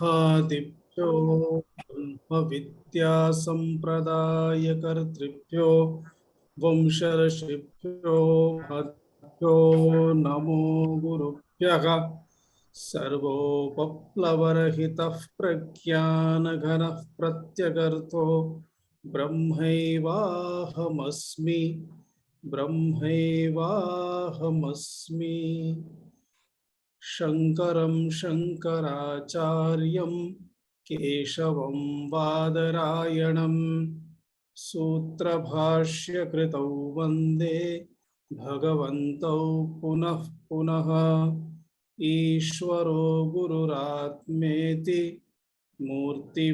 आदिभ्यो ब्रह्मविद्या संप्रदायकर्तृभ्यो वंशर्षिभ्यो भ्यो नमो गुरुभ्यः। सर्वोपप्लवरहितः प्रज्ञानघनः प्रत्यगर्थो ब्रह्मैवाहमस्मि ब्रह्मैवाहमस्मि। शंकरं शंकराचार्यं केशवं बादरायणं सूत्रभाष्यकृतौ वन्दे भगवन्तौ पुनः पुनः। ईश्वरो गुरुरात्मेति मूर्तिभेदविभागिने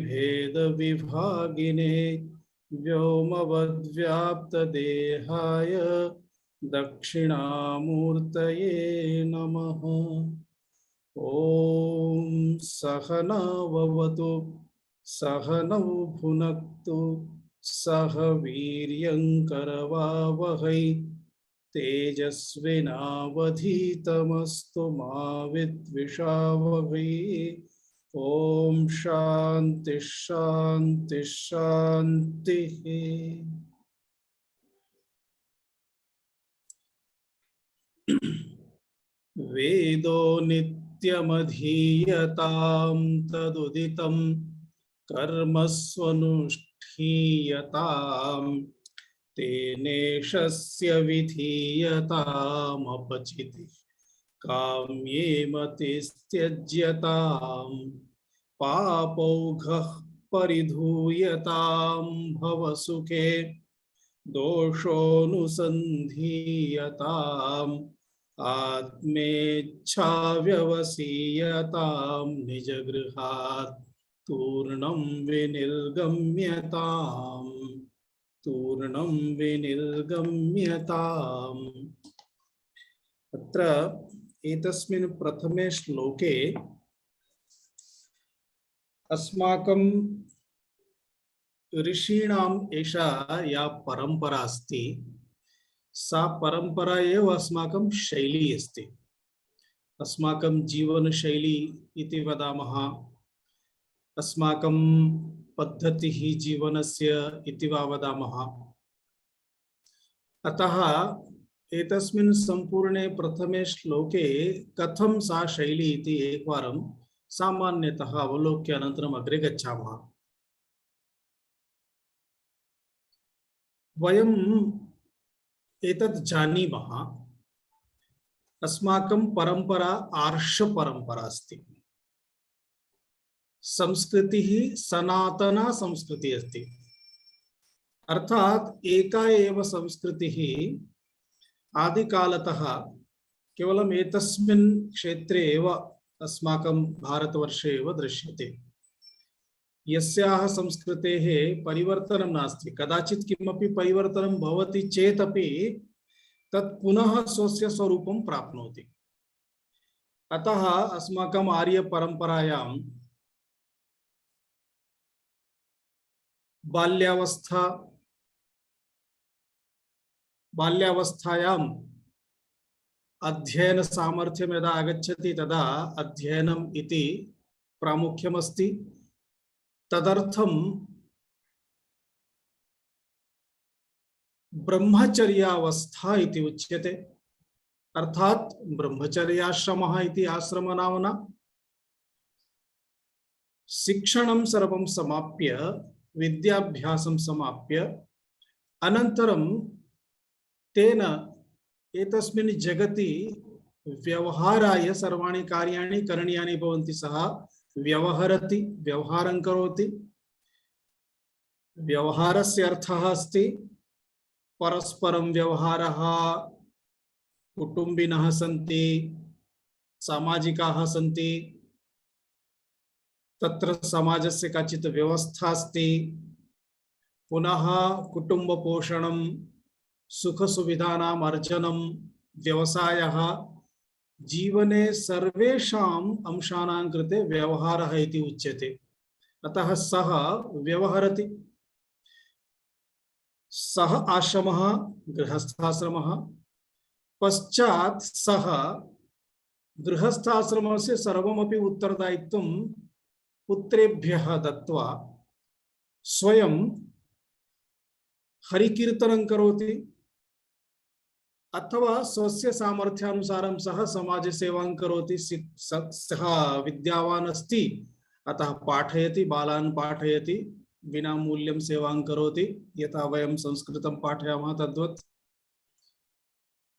व्योमवद्व्याप्तदेहाय दक्षिणामूर्तये नमः। ॐ सहना भवतु सहनौ भुनक्तु सह वीर्यङ्करवावहै तेजस्विनावधीतमस्तु मा विद्विषावहै। ॐ शान्ति शान्ति शान्तिः। वेदो नित्यमधीयतां तदुदितं कर्मस्वनुष्ठीयताम् तेनेशस्य विधीयतामपचितिः काम्ये मतिस्त्यज्यताम् पापौघः परिधूयतां भवसुखे दोषोऽनुसन्धीयताम् आत्मेच्छाव्यवसीयतां निजगृहात् तूर्णं विनिर्गम्यताम् तूर्णं विनिर्गम्यताम्। अत्र एतस्मिन् प्रथमे श्लोके अस्माकं ऋषीणाम् एषा या परंपरा अस्ति सा परंपरा एव अस्माकं शैली अस्ति। अस्माकं जीवनशैली इति वदामः, अस्माकं पद्धतिः जीवनस्य इति वा वदामः। अतः एतस्मिन् संपूर्णे प्रथमे श्लोके कथं सा शैली इति एकवारं सामान्यतः अवलोक्य अनन्तरम् अग्रे गच्छामः। वयम् एतत् जानीमः, अस्माकं परंपरा आर्ष परंपरा अस्ति। संस्कृतिः सनातना संस्कृतिः अस्ति, अर्थात एका एव संस्कृतिः आदिकालतः केवलम् एतस्मिन् क्षेत्रे एव अस्माकं भारतवर्षे एव दृश्यते। यस्याः संस्कृतेः परिवर्तनं नास्ति। कदाचित् किमपि परिवर्तनं भवति चेदपि तत् पुनः स्वस्य स्वरूपं प्राप्नोति। अतः अस्माकम् आर्य परंपरायां बाल्यावस्थायाम् अध्ययन सामर्थ्यं यदा आगच्छति तदा अध्ययनम् इति प्रामुख्यमस्ति। तदर्थं ब्रह्मचर्यावस्था इति उच्यते, अर्थात ब्रह्मचर्याश्रमः इति आश्रमनाम्ना शिक्षणं सर्वं समाप्य विद्याभ्यासं समाप्य अनन्तरं तेन एतस्मिन् जगति व्यवहाराय सर्वाणि कार्याणि करणीयानि भवन्ति। सः व्यवहरति, व्यवहारं करोति। व्यवहारस्य अर्थः अस्ति परस्परं व्यवहारः, कुटुम्बिनः सन्ति, सामाजिकाः सन्ति, तत्र समाजस्य काचित् व्यवस्था अस्ति, पुनः कुटुम्बपोषणं, सुखसुविधानाम् अर्जनं, व्यवसायः, जीवने सर्वेषाम् अंशानां कृते व्यवहारः इति उच्यते। अतः सः व्यवहरति। सः आश्रमः गृहस्थाश्रमः, पश्चात् सः गृहस्थाश्रमस्य सर्वमपि उत्तरदायित्वं पुत्रेभ्यः दत्वा स्वयं हरिकीर्तनं करोति अथवा स्वस्य सामर्थ्यानुसारं सः समाजसेवां करोति। सः विद्यावान् अस्ति अतः पाठयति, बालान् पाठयति, विना मूल्यं सेवां करोति, यथा वयं संस्कृतं पाठयामः तद्वत्।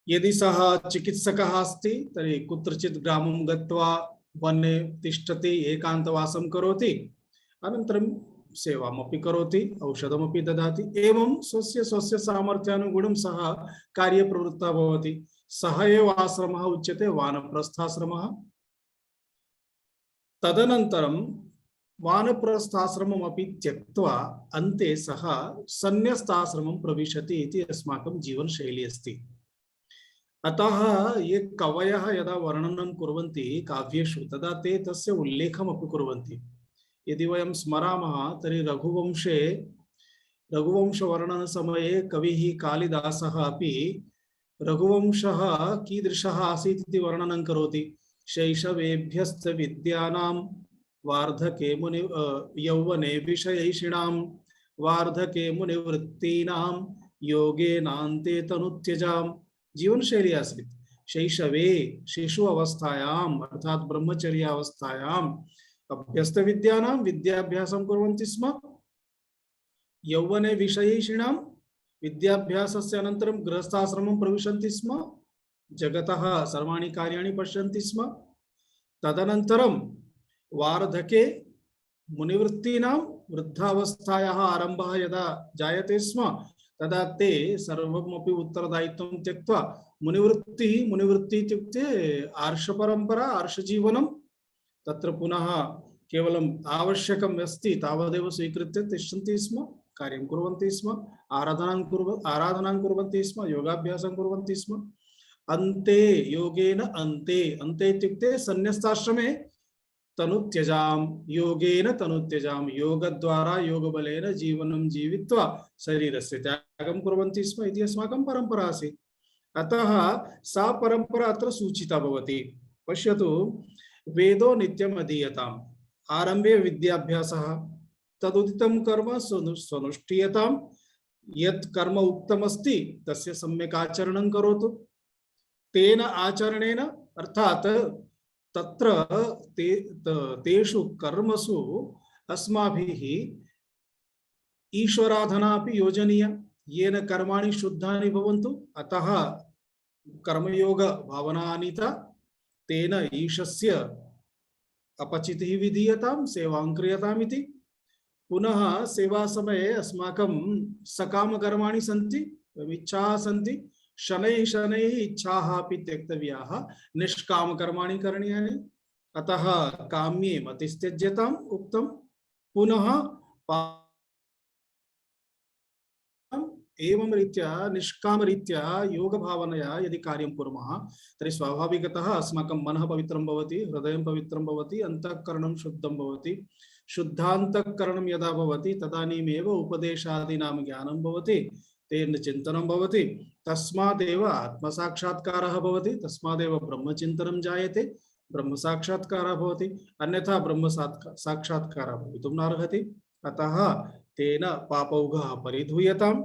यदि सः चिकित्सकः अस्ति तर्हि कुत्रचित् ग्रामं गत्वा वने तिष्ठति, एकान्तवासं करोति, अनन्तरं सेवामपि करोति, औषधमपि ददाति। एवं स्वस्य स्वस्य सामर्थ्यानुगुणं सः कार्यप्रवृत्तः भवति। सः एव आश्रमः उच्यते वानप्रस्थाश्रमः। तदनन्तरं वानप्रस्थाश्रममपि त्यक्त्वा अन्ते सः सन्न्यस्ताश्रमं प्रविशति इति अस्माकं जीवनशैली अस्ति। अतः ये कवयः यदा वर्णनं कुर्वन्ति काव्येषु तदा ते तस्य उल्लेखमपि कुर्वन्ति। यदि वयं स्मरामः तर्हि रघुवंशवर्णनसमये कविः कालिदासः अपि रघुवंशः कीदृशः आसीत् इति वर्णनं करोति। शैशवेभ्यश्च विद्यानां वार्धके मुनि यौवने विषयैषिणां वार्धके मुनिवृत्तीनां योगेनान्ते तनुत्यजां। जीवन शैली आसीत्। शैशवे शिशु अवस्थायाम् अर्थात ब्रह्मचर्य अवस्थायाम् अभ्यस्त विद्यानां विद्याभ्यासं कुर्वन्ति स्म। यौवने विषयैषिणां विद्याभ्यासस्य अनन्तरं गृहस्थाश्रमं प्रविशन्ति स्म, जगतः सर्वाणि कार्याणि पश्यन्ति स्म। तदनन्तरं वार्धके मुनिवृत्तीनां वृद्धावस्थायाः आरम्भः यदा जायते स्म तदा ते सर्वमपि उत्तरदायित्वं त्यक्त्वा मुनिवृत्ति इत्युक्ते आर्षपरम्परा, आर्षजीवनं, तत्र पुनः केवलम् आवश्यकम् अस्ति तावदेव स्वीकृत्य तिष्ठन्ति स्म, कार्यं कुर्वन्ति स्म, आराधनां कुर्वन्ति स्म, योगाभ्यासं कुर्वन्ति स्म। अन्ते योगेन अन्ते इत्युक्ते सन्न्यस्ताश्रमे तनुत्यजाम, योगेन तनुत्यजाम, योगद्वारा योगबलेन जीवनं जीवित्वा शरीरस्य त्यागं कुर्वन्ति स्म इति अस्माकं परम्परा आसीत्। अतः सा परम्परा अत्र सूचिता भवति। पश्यतु, वेदो नित्यम् अधीयताम्, आरम्भे विद्याभ्यासः, तदुदितं कर्म स्वनुष्ठीयताम्, यत् कर्म उक्तमस्ति तस्य सम्यक् आचरणं करोतु। तेन आचरणेन अर्थात् तत्र तेषु कर्मसु अस्माभिः ईश्वराधना अपि योजनीया, येन कर्माणि शुद्धानि भवन्तु। अतः कर्मयोग भावना आनीता, तेन ईशस्य अपचितिः विधीयतां, सेवां क्रियताम् इति। पुनः सेवा समये अस्माकं सकामकर्माणि सन्ति, इच्छाः सन्ति, शनैः शनैः इच्छाः अपि त्यक्तव्याः, निष्कामकर्माणि करणीयानि। अतः काम्ये मतिस्त्यज्यताम् उक्तं। पुनः एवं रीत्या निष्कामरीत्या योगभावनया यदि कार्यं कुर्मः तर्हि स्वाभाविकतः अस्माकं मनः पवित्रं भवति, हृदयं पवित्रं भवति, अन्तःकरणं शुद्धं भवति। शुद्धान्तःकरणं यदा भवति तदानीमेव उपदेशादीनां ज्ञानं भवति, तेन चिन्तनं भवति, तस्मादेव आत्मसाक्षात्कारः भवति, तस्मादेव ब्रह्मचिन्तनं जायते, ब्रह्मसाक्षात्कारः भवति, अन्यथा ब्रह्मसाक्षात्कारः भवितुं नार्हति। अतः तेन पापौघः परिधूयताम्,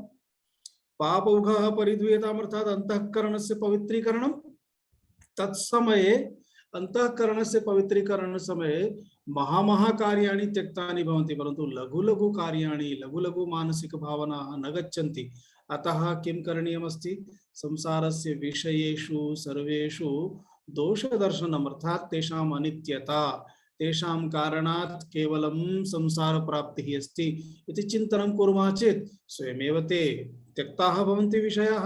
पापौघः परिधूयताम् अर्थात् अंतःकरणस्य पवित्रीकरणं। तत्समये अंतःकरणस्य पवित्रीकरणसमये महामहाकार्याणि त्यक्तानि भवन्ति, परन्तु लघु लघु कार्याणि, लघु लघु मानसिक भावनाः न गच्छन्ति। अतः किं करणीयमस्ति? संसारस्य विषयेषु सर्वेषु दोषदर्शनम् अर्थात् तेषाम् अनित्यता, तेषां कारणात् केवलं संसार प्राप्तिः अस्ति इति चिन्तनं कुर्मः चेत् स्वयमेव ते त्यक्ताः भवन्ति विषयाः।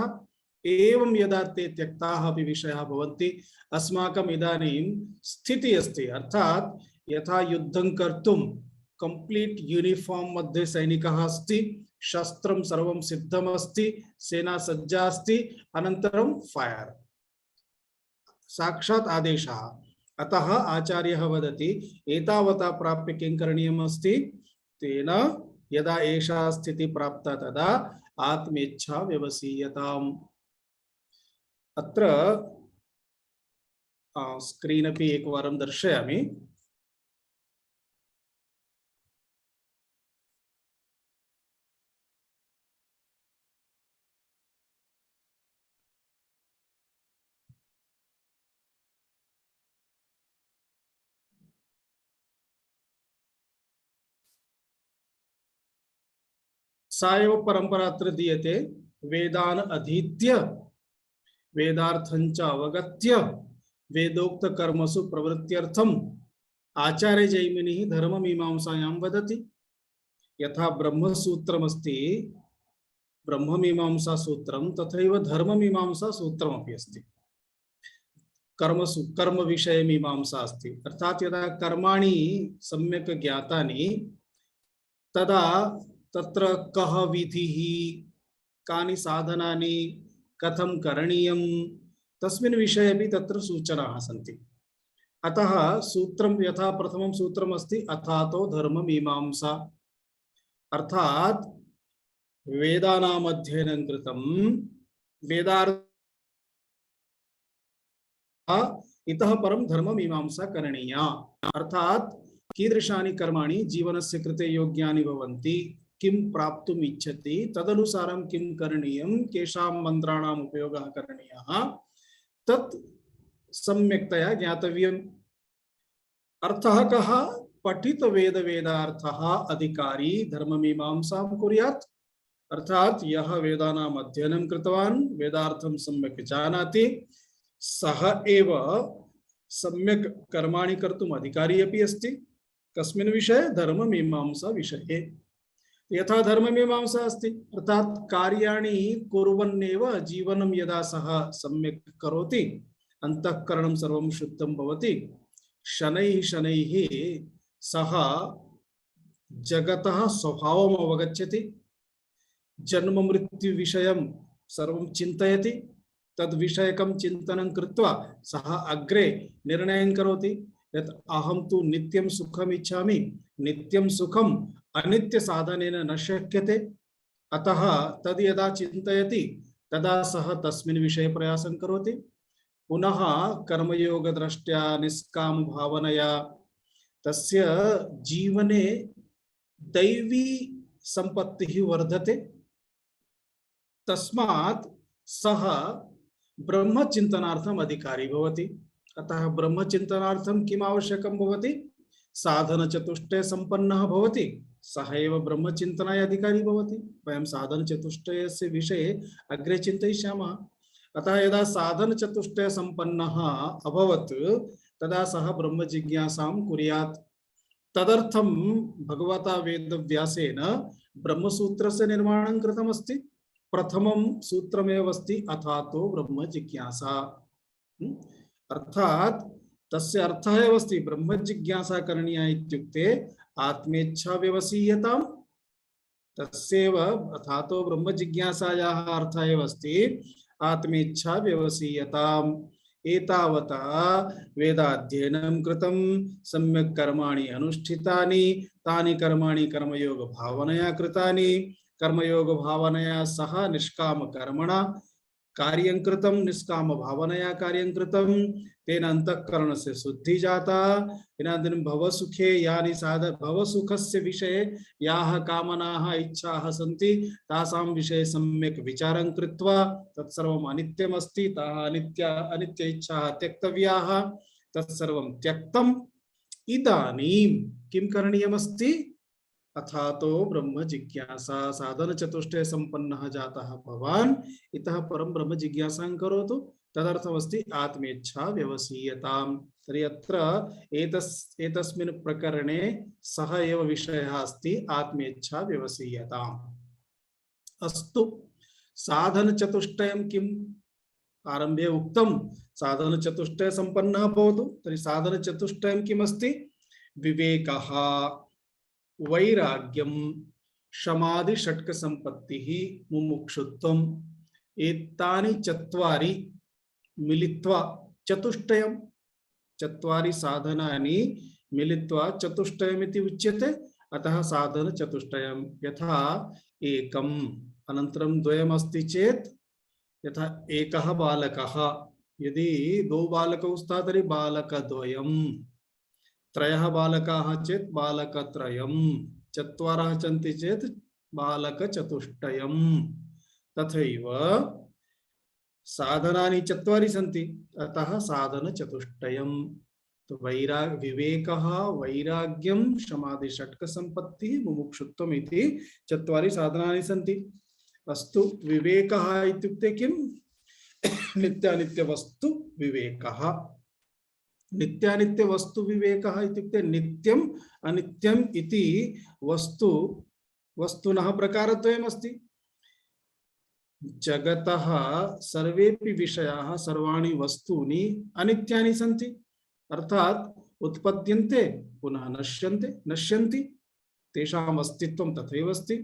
एवं यदा ते त्यक्ताः अपि विषयाः भवन्ति, अस्माकम् इदानीं स्थितिः अस्ति, अर्थात् यथा युद्धं कर्तुं कंप्लीट यूनिफॉर्म मध्ये सैनिकः अस्ति, शस्त्रं सर्वं सिद्धम् अस्ति, सेना सज्जा अस्ति, अनन्तरं फायर, साक्षात् आदेशः। अतः आचार्यः वदति एतावता प्राप्य किं करणीयम् अस्ति? तेन यदा एषा स्थितिः प्राप्ता तदा आत्मेच्छा व्यवसीयताम्। अत्र स्क्रीन् अपि एकवारं दर्शयामि। सा एव परंपरा अत्र दीयते। वेदान अधीत्य वेदार्थंच अवगत्य वेदोक्त कर्मसु प्रवृत्त्यर्थम आचार्य जैमिनिः धर्ममीमांसायां वदति। यथा ब्रह्मसूत्रमस्ति ब्रह्ममीमांसा सूत्रम तथैव धर्ममीमांसा सूत्रमपि अस्ति। कर्म विषय मीमांसा अस्ति। अर्थात यदा कर्माणि सम्यक् ज्ञातानि तदा तत्र कः विधिः कानि साधनानि कथं करणीयं तस्मिन् विषये अपि तत्र सूचनाः सन्ति। अतः सूत्रं यथा प्रथमं सूत्रम् अस्ति अथातो धर्ममीमांसा, अर्थात वेदानाम् अध्ययनं कृतं वेदार्थ इतः परं धर्ममीमांसा करणीया। अर्थात कीदृशानि कर्माणि जीवनस्य कृते योग्यानि भवन्ति, किं प्राप्तुम् इच्छति तदनुसारं किं करणीयं, केषां मन्त्राणाम् उपयोगः करणीयः तत् सम्यक्तया ज्ञातव्यम्। अर्थः कः? पठित वेद वेदार्थः अधिकारी धर्ममीमांसां कुर्यात्। अर्थात यः वेदानाम् अध्ययनं कृतवान् वेदार्थं सम्यक् जानाति सः एव सम्यक् कर्माणि कर्तुम् अधिकारी अपि अस्ति। कस्मिन् विषये? धर्ममीमांसा विषये। यथा धर्ममीमांसा अस्ति अर्थात कार्याणि कुर्वन्नेव जीवनं यदा सः सम्यक् करोति अंतःकरणं सर्वं शुद्धं भवति, शनैः शनैः सः जगतः स्वभावम् अवगच्छति, जन्म मृत्यु विषयं सर्वं चिन्तयति, तद् विषयकं चिन्तनं कृत्वा सः अग्रे निर्णयं करोति यत् अहं तु नित्यं सुखम् इच्छामि, नित्यं सुखम् अनित्य साधनेन न शक्यते, अतः तद् यदा चिन्तयति तदा सः तस्मिन् विषये प्रयासं करोति। पुनः कर्मयोग दृष्ट्या निष्काम भावनया तस्य जीवने दैवी संपत्तिः वर्धते। तस्मात् सः ब्रह्मचिन्तनार्थम् अधिकारी भवति। अतः ब्रह्मचिन्तनार्थं किम् आवश्यकं भवति? साधनचतुष्टय सम्पन्नः भवति, सः एव ब्रह्मचिन्तनाय अधिकारी भवति। वयं साधनचतुष्टयस्य विषये अग्रे चिन्तयिष्यामः। अतः यदा साधनचतुष्टय सम्पन्नः अभवत् तदा सः ब्रह्मजिज्ञासां कुर्यात्। तदर्थं भगवता वेदव्यासेन ब्रह्मसूत्रस्य निर्माणं कृतमस्ति। प्रथमं सूत्रमेव अस्ति अथातो ब्रह्म जिज्ञासा। अर्थात तस्य अर्थः एव अस्ति ब्रह्म जिज्ञासा करणीया इत्युक्ते आत्मेच्छा व्यवसीयताम्। तस्यैव अथातो ब्रह्म जिज्ञासायाः अर्थः एव अस्ति आत्मेच्छा व्यवसीयताम्। एतावता वेदाध्ययनं कृतं, सम्यक् कर्माणि अनुष्ठितानि, तानि कर्माणि कर्मयोग भावनया कृतानि, कर्मयोग भावनया सह निष्काम कर्मणा कार्यं कृतं, निष्काम भावनया कार्यं कृतं, तेन अंतःकरणस्य शुद्धि जाता। इदानीं भवसुखे यानि भवसुखस्य विषये याः कामनाः इच्छाः सन्ति तासां विषये सम्यक् विचारं कृत्वा तत्सर्वम् अनित्यमस्ति, ताः अनित्य इच्छाः त्यक्तव्याः, तत्सर्वं त्यक्तम्। इदानीं किं करणीयमस्ति? अथातो ब्रह्म जिज्ञासा। साधन चतुष्टय संपन्नः जातः भवान् इतः परं ब्रह्म जिज्ञासां करोतु। तदर्थमस्ति आत्मेच्छा व्यवसीयताम्। तर्हि अत्र एतस्मिन् प्रकरणे सः एव विषयः अस्ति आत्मेच्छा व्यवसीयताम्। अस्तु, साधन चतुष्टयं किम्? आरम्भे उक्तं साधन चतुष्टय संपन्नः भवतु। तर्हि साधन चतुष्टयं किमस्ति? विवेकः, वैराग्यं, शमादि षट्क संपत्तिः, मुमुक्षुत्वम्, एतानि चत्वारि मिलित्वा चतुष्टयं। चत्वारि साधनानि मिलित्वा चतुष्टयमिति उच्यते। अतः साधन चतुष्टयं। यथा एकम् अनन्तरं द्वयम् अस्ति चेत्, यथा एकः बालकः, यदि द्वौ बालकौ स्तः तर्हि बालकद्वयम्, त्रयः बालकाः चेत् बालकत्रयम्, चत्वारः सन्ति चेत् बालकचतुष्टयम्। तथैव साधनानि चत्वारि सन्ति, अतः साधनचतुष्टयम्। तो विवेकः वैराग्यं समाधि षट्क संपत्तिः मुमुक्षुत्वम् इति चत्वारि साधनानि सन्ति। अस्तु, विवेकः इत्युक्ते किं? नित्यानित्य वस्तु विवेकः। नित्यानित्य वस्तु विवेकः इत्युक्ते नित्यम् अनित्यम् इति वस्तु वस्तुनः प्रकारद्वयम् अस्ति। जगतः सर्वेपि विषयाः सर्वाणि वस्तूनि अनित्यानि सन्ति, अर्थात उत्पद्यन्ते पुनः नश्यन्ते नश्यन्ति, तेषाम् अस्तित्वं तथैव अस्ति।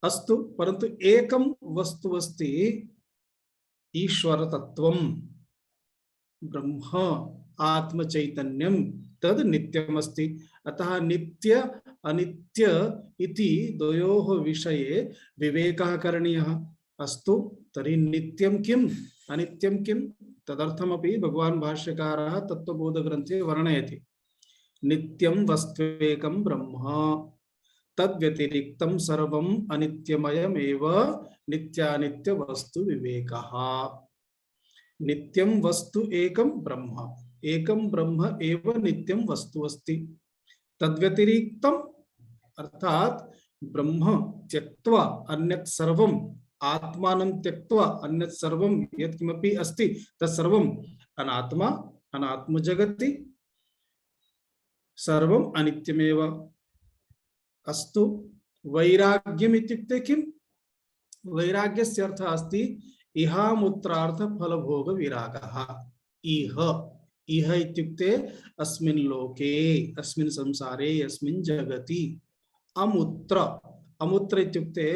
अस्तु, परन्तु एकं वस्तु अस्ति, ईश्वर तत्वं ब्रह्म आत्मचैतन्यं, तद् नित्यम् अस्ति। अतः नित्य अनित्य इति द्वयोः विषये विवेकः करणीयः। अस्तु, तर्हि नित्यं किम् अनित्यं किम्? तदर्थमपि भगवान् भाष्यकारः तत्त्वबोधग्रन्थे वर्णयति। नित्यं वस्त्वेकं ब्रह्म तद्व्यतिरिक्तं सर्वम् अनित्यमयमेव नित्यानित्य वस्तु विवेकः। नित्यं वस्तु एकं ब्रह्म एव नित्यं वस्तु अस्ति। तद्व्यतिरिक्तम् अर्थात ब्रह्म त्यक्त्वा अन्यत् सर्वं, आत्मानं त्यक्त्वा अन्यत् सर्वं यत्किमपि अस्ति तत्सर्वम् अनात्मा, अनात्मजगति सर्वम् अनित्यमेव। अस्तु, वैराग्यम् इत्युक्ते किम्? वैराग्यस्य अर्थः अस्ति इहामुत्रार्थ फलभोग विरागः। इह इत्युक्ते अस्मिन् लोके, अस्मिन् संसारे, अस्मिन् जगति। अमुत्र, अमुत्र इत्युक्ते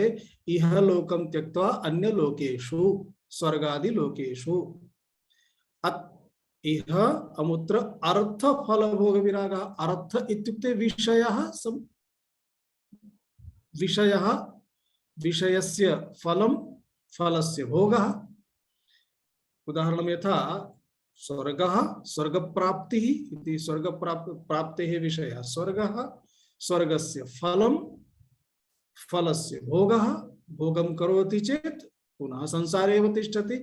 इह लोकं त्यक्त्वा अन्य लोकेषु, स्वर्गादि लोकेषु। इह अमुत्र अर्थ फलभोग विरागः। अर्थ इत्युक्ते विषयः, विषयस्य फलं, फलस्य भोगः। उदाहरणं यथा स्वर्गः, स्वर्गप्राप्तिः इति स्वर्गप्राप्तेः विषयः स्वर्गः, स्वर्गस्य फलं, फलस्य भोगः, भोगं करोति चेत् पुनः संसारे एव तिष्ठति।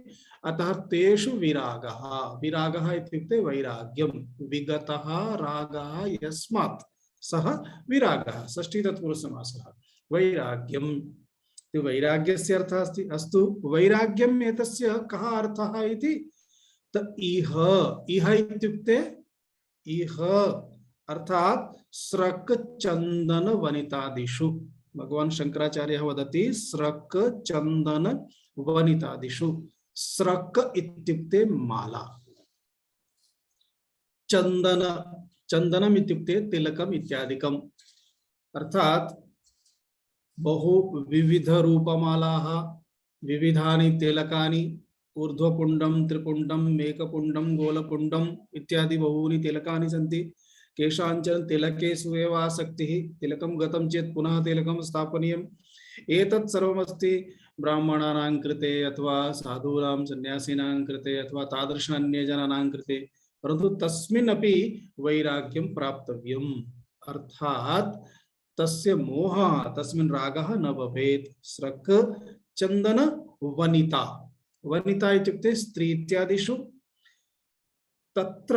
अतः तेषु विरागः। विरागः इत्युक्ते वैराग्यं। विगतः रागः यस्मात् सः विरागः, षष्ठी तत्पुरुषसमासः। वैराग्यं, वैराग्यस्य अर्थः अस्ति। अस्तु, वैराग्यम् एतस्य कः अर्थः इति? इह इत्युक्ते इह अर्थात स्रक चंदन वनितादिषु। भगवान शंकराचार्यः वदति स्रक चंदन वनितादिषु। स्रक इत्युक्ते माला, चंदन, चंदनम इत्युक्ते तिलकम इत्यादिकम। अर्थात बहु विविध रूपमालाः, विविधानि तिलकानि, ऊर्ध्वपुण्डं, त्रिपुण्डं, मेकपुण्डं, गोलपुण्डं इत्यादि बहूनि तिलकानि सन्ति। केषाञ्चन तिलकेषु एव आसक्तिः, तिलकं गतं चेत् पुनः तिलकं स्थापनीयम्। एतत् सर्वमस्ति ब्राह्मणानां कृते अथवा साधूनां सन्यासिनां कृते अथवा तादृश अन्यजनानां कृते, परन्तु तस्मिन् अपि वैराग्यं प्राप्तव्यम्। अर्थात् तस्य मोहः, तस्मिन् रागः न भवेत्। स्रक चन्दन वनिता, वनिता इत्युक्ते स्त्री इत्यादिषु। तत्र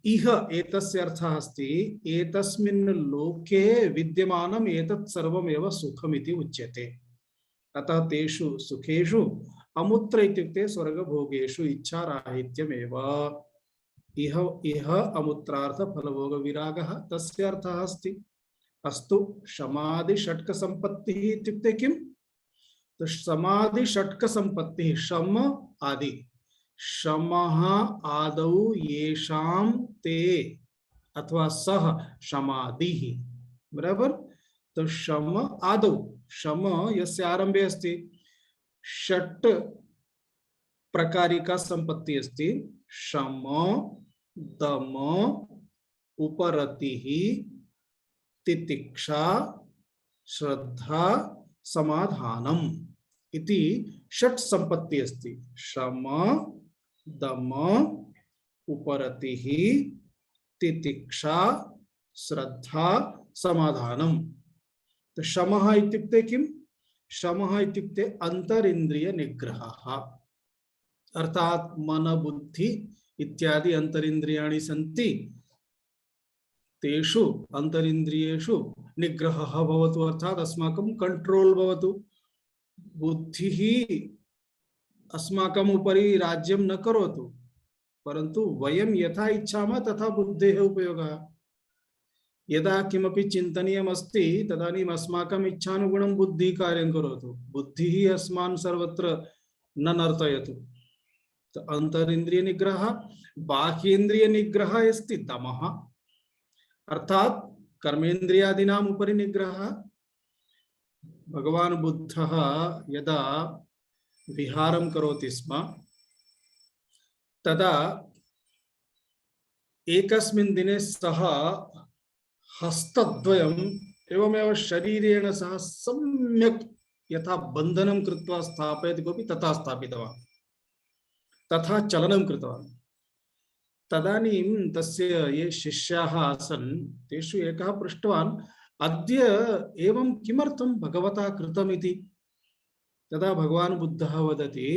इह एतस्य अर्थः अस्ति एतस्मिन् लोके विद्यमानम् एतत् सर्वमेव सुखमिति उच्यते। अतः तेषु सुखेषु अमुत्र इत्युक्ते स्वर्गभोगेषु इच्छाराहित्यमेव। इह अमुत्रार्थ फलभोग विरागः तस्य अर्थः अस्ति। अस्तु, समाधि षट्क संपत्तिः इत्युक्ते किम्? तो समाधि षट्क संपत्तिः, शम आदि, शमः आदौ येषां ते अथवा सह समाधिः, बराबर। तो शम आदौ, शम यस्य आरंभे अस्ति, षट् प्रकारिका संपत्ति अस्ति। शम, दम, उपरतिः, तितिक्षा, श्रद्धा, समाधानम इति षट् संपत्ति अस्ति। शम, दम, उपरतिः, तितिक्षा, श्रद्धा, समाधानम। तो शमः इत्युक्ते किम्? शमः इत्युक्ते अंतरिंद्रिय निग्रहः, अर्थात मन बुद्धि इत्यादि अंतरिंद्रियाणि सन्ति, तेषु अंतरिंद्रियेषु निग्रहः भवतु, अर्थात् अस्माकं कंट्रोल भवतु। बुद्धिः अस्माकम् उपरि राज्यं न करोतु, परन्तु वयं यथा इच्छामः तथा बुद्धेः उपयोगः। यदा किमपि चिन्तनीयमस्ति तदानीम् अस्माकम् इच्छानुगुणं बुद्धिः कार्यं करोतु, बुद्धिः अस्मान् सर्वत्र न नर्तयतु। अंतरिंद्रिय निग्रह, बाह्येन्द्रिय निग्रह अस्ति दमः, अर्थात् कर्मेन्द्रियादीनाम् उपरि निग्रह। भगवान् बुद्धः यदा विहारं करोति स्म तदा एकस्मिन् दिने सः हस्तद्वयम् एवमेव शरीरेण सह सम्यक् यथा बन्धनं कृत्वा स्थापयति कोऽपि तथा स्थापितवान्, तथा चलनं कृतवान्। तदानीं तस्य ये शिष्याः आसन् तेषु एकः पृष्टवान्, अद्य एवं किमर्थं भगवता कृतमिति। तदा भगवान् बुद्धः वदति,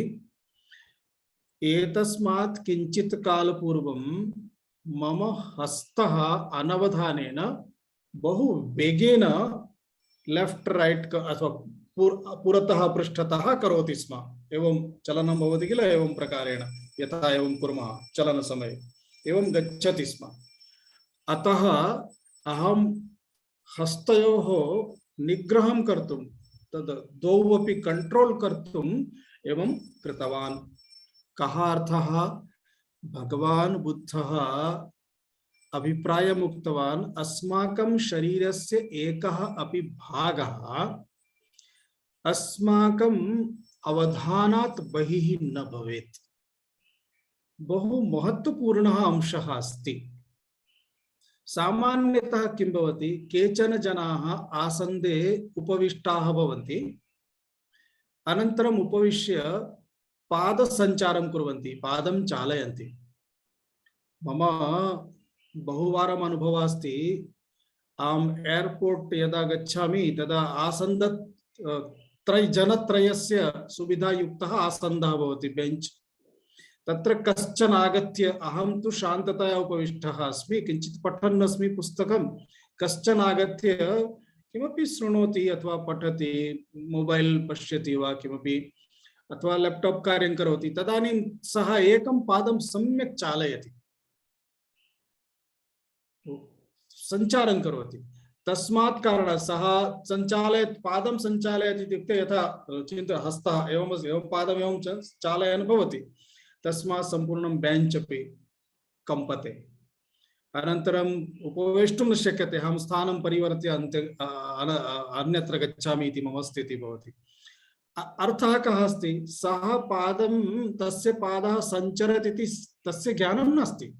एतस्मात् किञ्चित् कालपूर्वं मम हस्तः अनवधानेन बहु वेगेन लेफ्ट राइट अथवा पुरतः पृष्ठतः करोति स्म। एवं चलनं भवति किल, एवं प्रकारेण यथा एवं कुर्मः चलनसमये एवं गच्छति स्म। अतः अहं हस्तयोः निग्रहं कर्तुं, तद् द्वौ अपि कंट्रोल कर्तुम् एवं कृतवान्। कः अर्थः? भगवान् बुद्धः अभिप्रायम् उक्तवान्, अस्माकं शरीरस्य एकः अपि भागः अस्माकम् अवधानात् बहिः न भवेत्। बहु महत्वपूर्णः अंशः अस्ति। सामान्यतः किं भवति, केचन जनाः आसन्दे उपविष्टाः भवन्ति, अनन्तरम् उपविश्य पादसञ्चारं कुर्वन्ति, पादं चालयन्ति। मम बहुवारम् अनुभवः अस्ति। अहम् एर्पोर्ट् यदा गच्छामि तदा आसन्द जनत्रयस्य सुविधायुक्तः आसन्दः भवति, बेंच। तत्र कश्चन आगत्य, अहं तु शान्ततया उपविष्टः अस्मि, किञ्चित् पठन् अस्मि पुस्तकं, कश्चन आगत्य किमपि शृणोति अथवा पठति, मोबाइल पश्यति वा किमपि, अथवा लैपटॉप कार्यं करोति। तदानीं सः एकं पादं सम्यक् चालयति, सञ्चारं करोति। तस्मात् कारणात् सः सञ्चालयत्, पादं सञ्चालयति इत्युक्ते यथा हस्तः एवं पादम् एवं चालयन् भवति, तस्मात् सम्पूर्णं बेंच अपि कंपते। अनन्तरम् उपवेष्टुं न शक्यते, अहं स्थानं परिवर्त्य अन्यत्र गच्छामि इति मम स्थितिः भवति। अर्थः कः अस्ति? सः पादं, तस्य पादः सञ्चरति इति तस्य ज्ञानं नास्ति,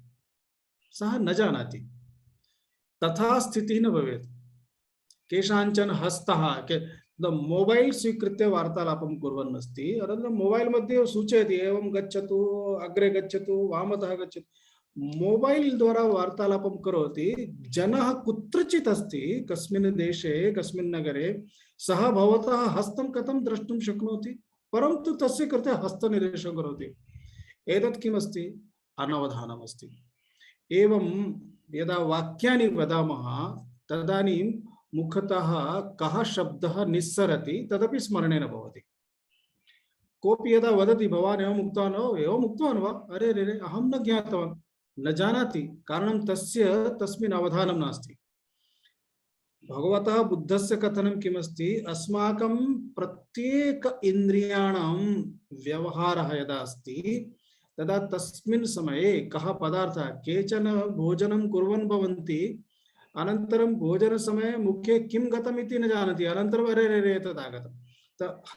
सः न जानाति। तथा स्थितिः न भवेत्। केषाञ्चन हस्तः मोबाइल स्वीकृत्य वार्तालापं कुर्वन् अस्ति, अनन्तरं मोबाइल मध्ये सूचयति एवं गच्छतु, अग्रे गच्छतु, वामतः गच्छतु। मोबाइल द्वारा वार्तालापं करोति, जनः कुत्रचित् अस्ति, कस्मिन् देशे कस्मिन् नगरे, सः भवतः हस्तं कथं द्रष्टुं शक्नोति, परन्तु तस्य कृते हस्तनिर्देशं करोति। एतत् किमस्ति? अनवधानम् अस्ति। एवं यदा वाक्यानि वदामः तदानीं मुखतः कः शब्दः निस्सरति तदपि स्मरणे न भवति। कोऽपि यदा वदति, भवान् एवम् उक्तवान्, एवम् उक्तवान् वा? अरे रे रे, अहं न ज्ञातवान्, न जानाति, कारणं तस्य तस्मिन् अवधानं नास्ति। भगवतः बुद्धस्य कथनं किमस्ति? अस्माकं प्रत्येक इन्द्रियाणां व्यवहारः यदा अस्ति तदा तस्मिन् समये कः पदार्थः, केचन भोजनं कुर्वन् भवन्ति, अनन्तरं भोजन समये मुखे किं गतम् इति न जानति, अनन्तरम् अरे रे रे तदागतं।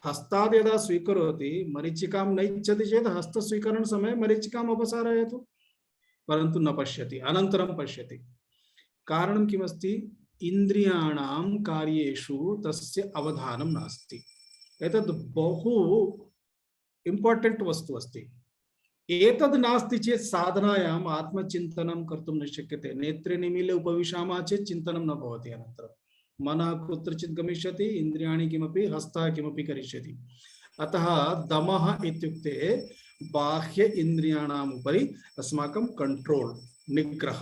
हस्तात् यदा स्वीकरोति, मरीचिकां न इच्छति चेत् हस्तस्वीकरण समये मरीचिकाम् अपसारयतु, परन्तु न पश्यति, अनन्तरं पश्यति। कारणं किमस्ति? इन्द्रियाणां कार्येषु तस्य अवधानं नास्ति। एतद् बहु इम्पोर्टेण्ट् वस्तु अस्ति। एतद् नास्ति चेत् साधनायाम् आत्मचिन्तनं कर्तुं न शक्यते। नेत्रे निमील्य उपविशामः चेत् चिन्तनं न भवति। अनन्तरं मनः कुत्रचित् गमिष्यति, इन्द्रियाणि किमपि, हस्तः किमपि करिष्यति। अतः दमः इत्युक्ते बाह्य इन्द्रियाणाम् उपरि अस्माकं कंट्रोल, निग्रह,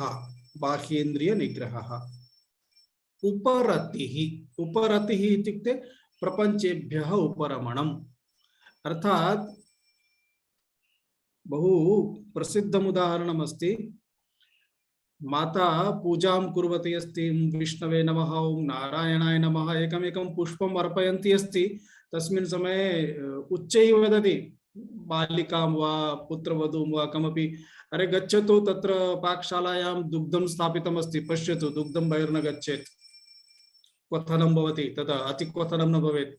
बाह्येन्द्रिय निग्रहः। उपरतिः, उपरतिः इत्युक्ते प्रपंचेभ्यः उपरमणम्, अर्थात बहु प्रसिद्धम् उदाहरणम् अस्ति। माता पूजां कुर्वती अस्ति, विष्णवे नमः, ओं नारायणाय नमः, एकमेकं पुष्पम् अर्पयन्ती अस्ति। तस्मिन् समये उच्चैः वदति, बालिकां वा पुत्रवधूं वा कमपि, अरे गच्छतु, तत्र पाकशालायां दुग्धं स्थापितम् अस्ति, पश्यतु, दुग्धं बहिर्न गच्छेत्। क्वथनं भवति, तदा अतिक्वथनं न भवेत्।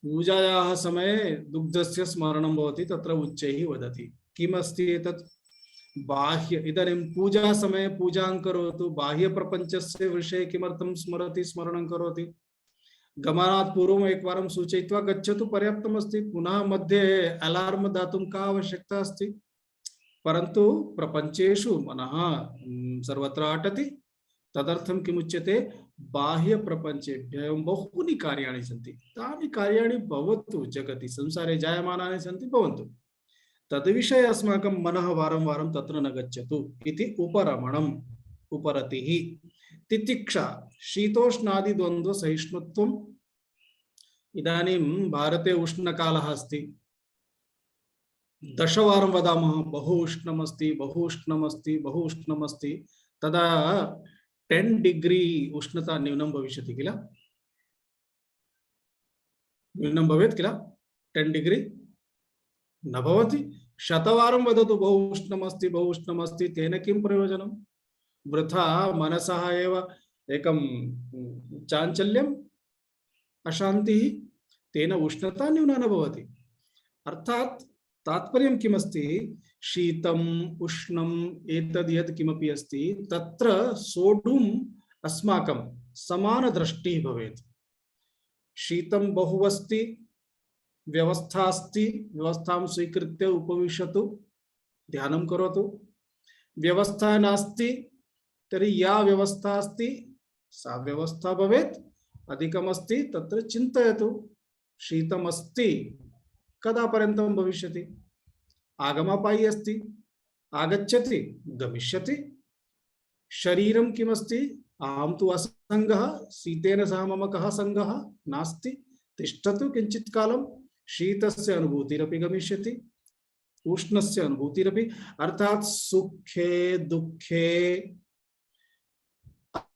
पूजायाः समये दुग्धस्य स्मरणं भवति, तत्र उच्चैः वदति। किमस्ति एतत्? बाह्य, इदानीं पूजा समये पूजां करोतु, बाह्य प्रपञ्चस्य विषये किमर्थं स्मरति, स्मरणं करोति? गमनात् पूर्वम् एकवारं सूचयित्वा गच्छतु, पर्याप्तमस्ति। पुनः मध्ये अलार्म दातुं का आवश्यकता अस्ति? परन्तु प्रपञ्चेषु मनः सर्वत्र अटति। तदर्थं किमुच्यते? बाह्य प्रपञ्चेभ्यः बहूनि कार्याणि सन्ति, तानि कार्याणि भवतु, जगति संसारे जायमानानि सन्ति, भवन्तु, तद्विषये अस्माकं मनः वारं वारं तत्र न गच्छतु इति उपरमणम्, उपरतिः। तितिक्षा, शीतोष्णादि द्वन्द्व सहिष्णुत्वम्। इदानीं भारते उष्णकालः अस्ति, दशवारं वदामः बहु उष्णमस्ति, बहु उष्णमस्ति, बहु उष्णमस्ति, तदा 10 डिग्री उष्णता न्यूनं भविष्यति किल? न्यूनं भवेत् किल? 10 डिग्री न भवति। शतवारं वदतु बहु उष्णमस्ति, बहु उष्णमस्ति, तेन किं प्रयोजनं? वृथा मनसः एव एकं चाञ्चल्यम्, अशान्तिः, तेन उष्णता न्यूना न भवति। अर्थात् तात्पर्यं किमस्ति? शीतम् उष्णम् एतद् यत् किमपि अस्ति, तत्र सोढुम् अस्माकं समानदृष्टिः भवेत्। शीतं बहु अस्ति, व्यवस्था अस्ति, व्यवस्थां स्वीकृत्य उपविशतु, ध्यानं करोतु। व्यवस्था नास्ति तर्हि या व्यवस्था अस्ति सा व्यवस्था भवेत्। अधिकमस्ति तत्र चिन्तयतु। शीतमस्ति, कदा पर्यन्तं भविष्यति? आगमापायी अस्ति, आगच्छति, गमिष्यति। शरीरं किमस्ति? अहं तु असङ्गः, शीतेन सह मम कः सङ्गः? नास्ति। तिष्ठतु किञ्चित् कालं, शीतस्य अनुभूतिरपि गमिष्यति, उष्णस्य अनुभूतिरपि। अर्थात् सुखे दुःखे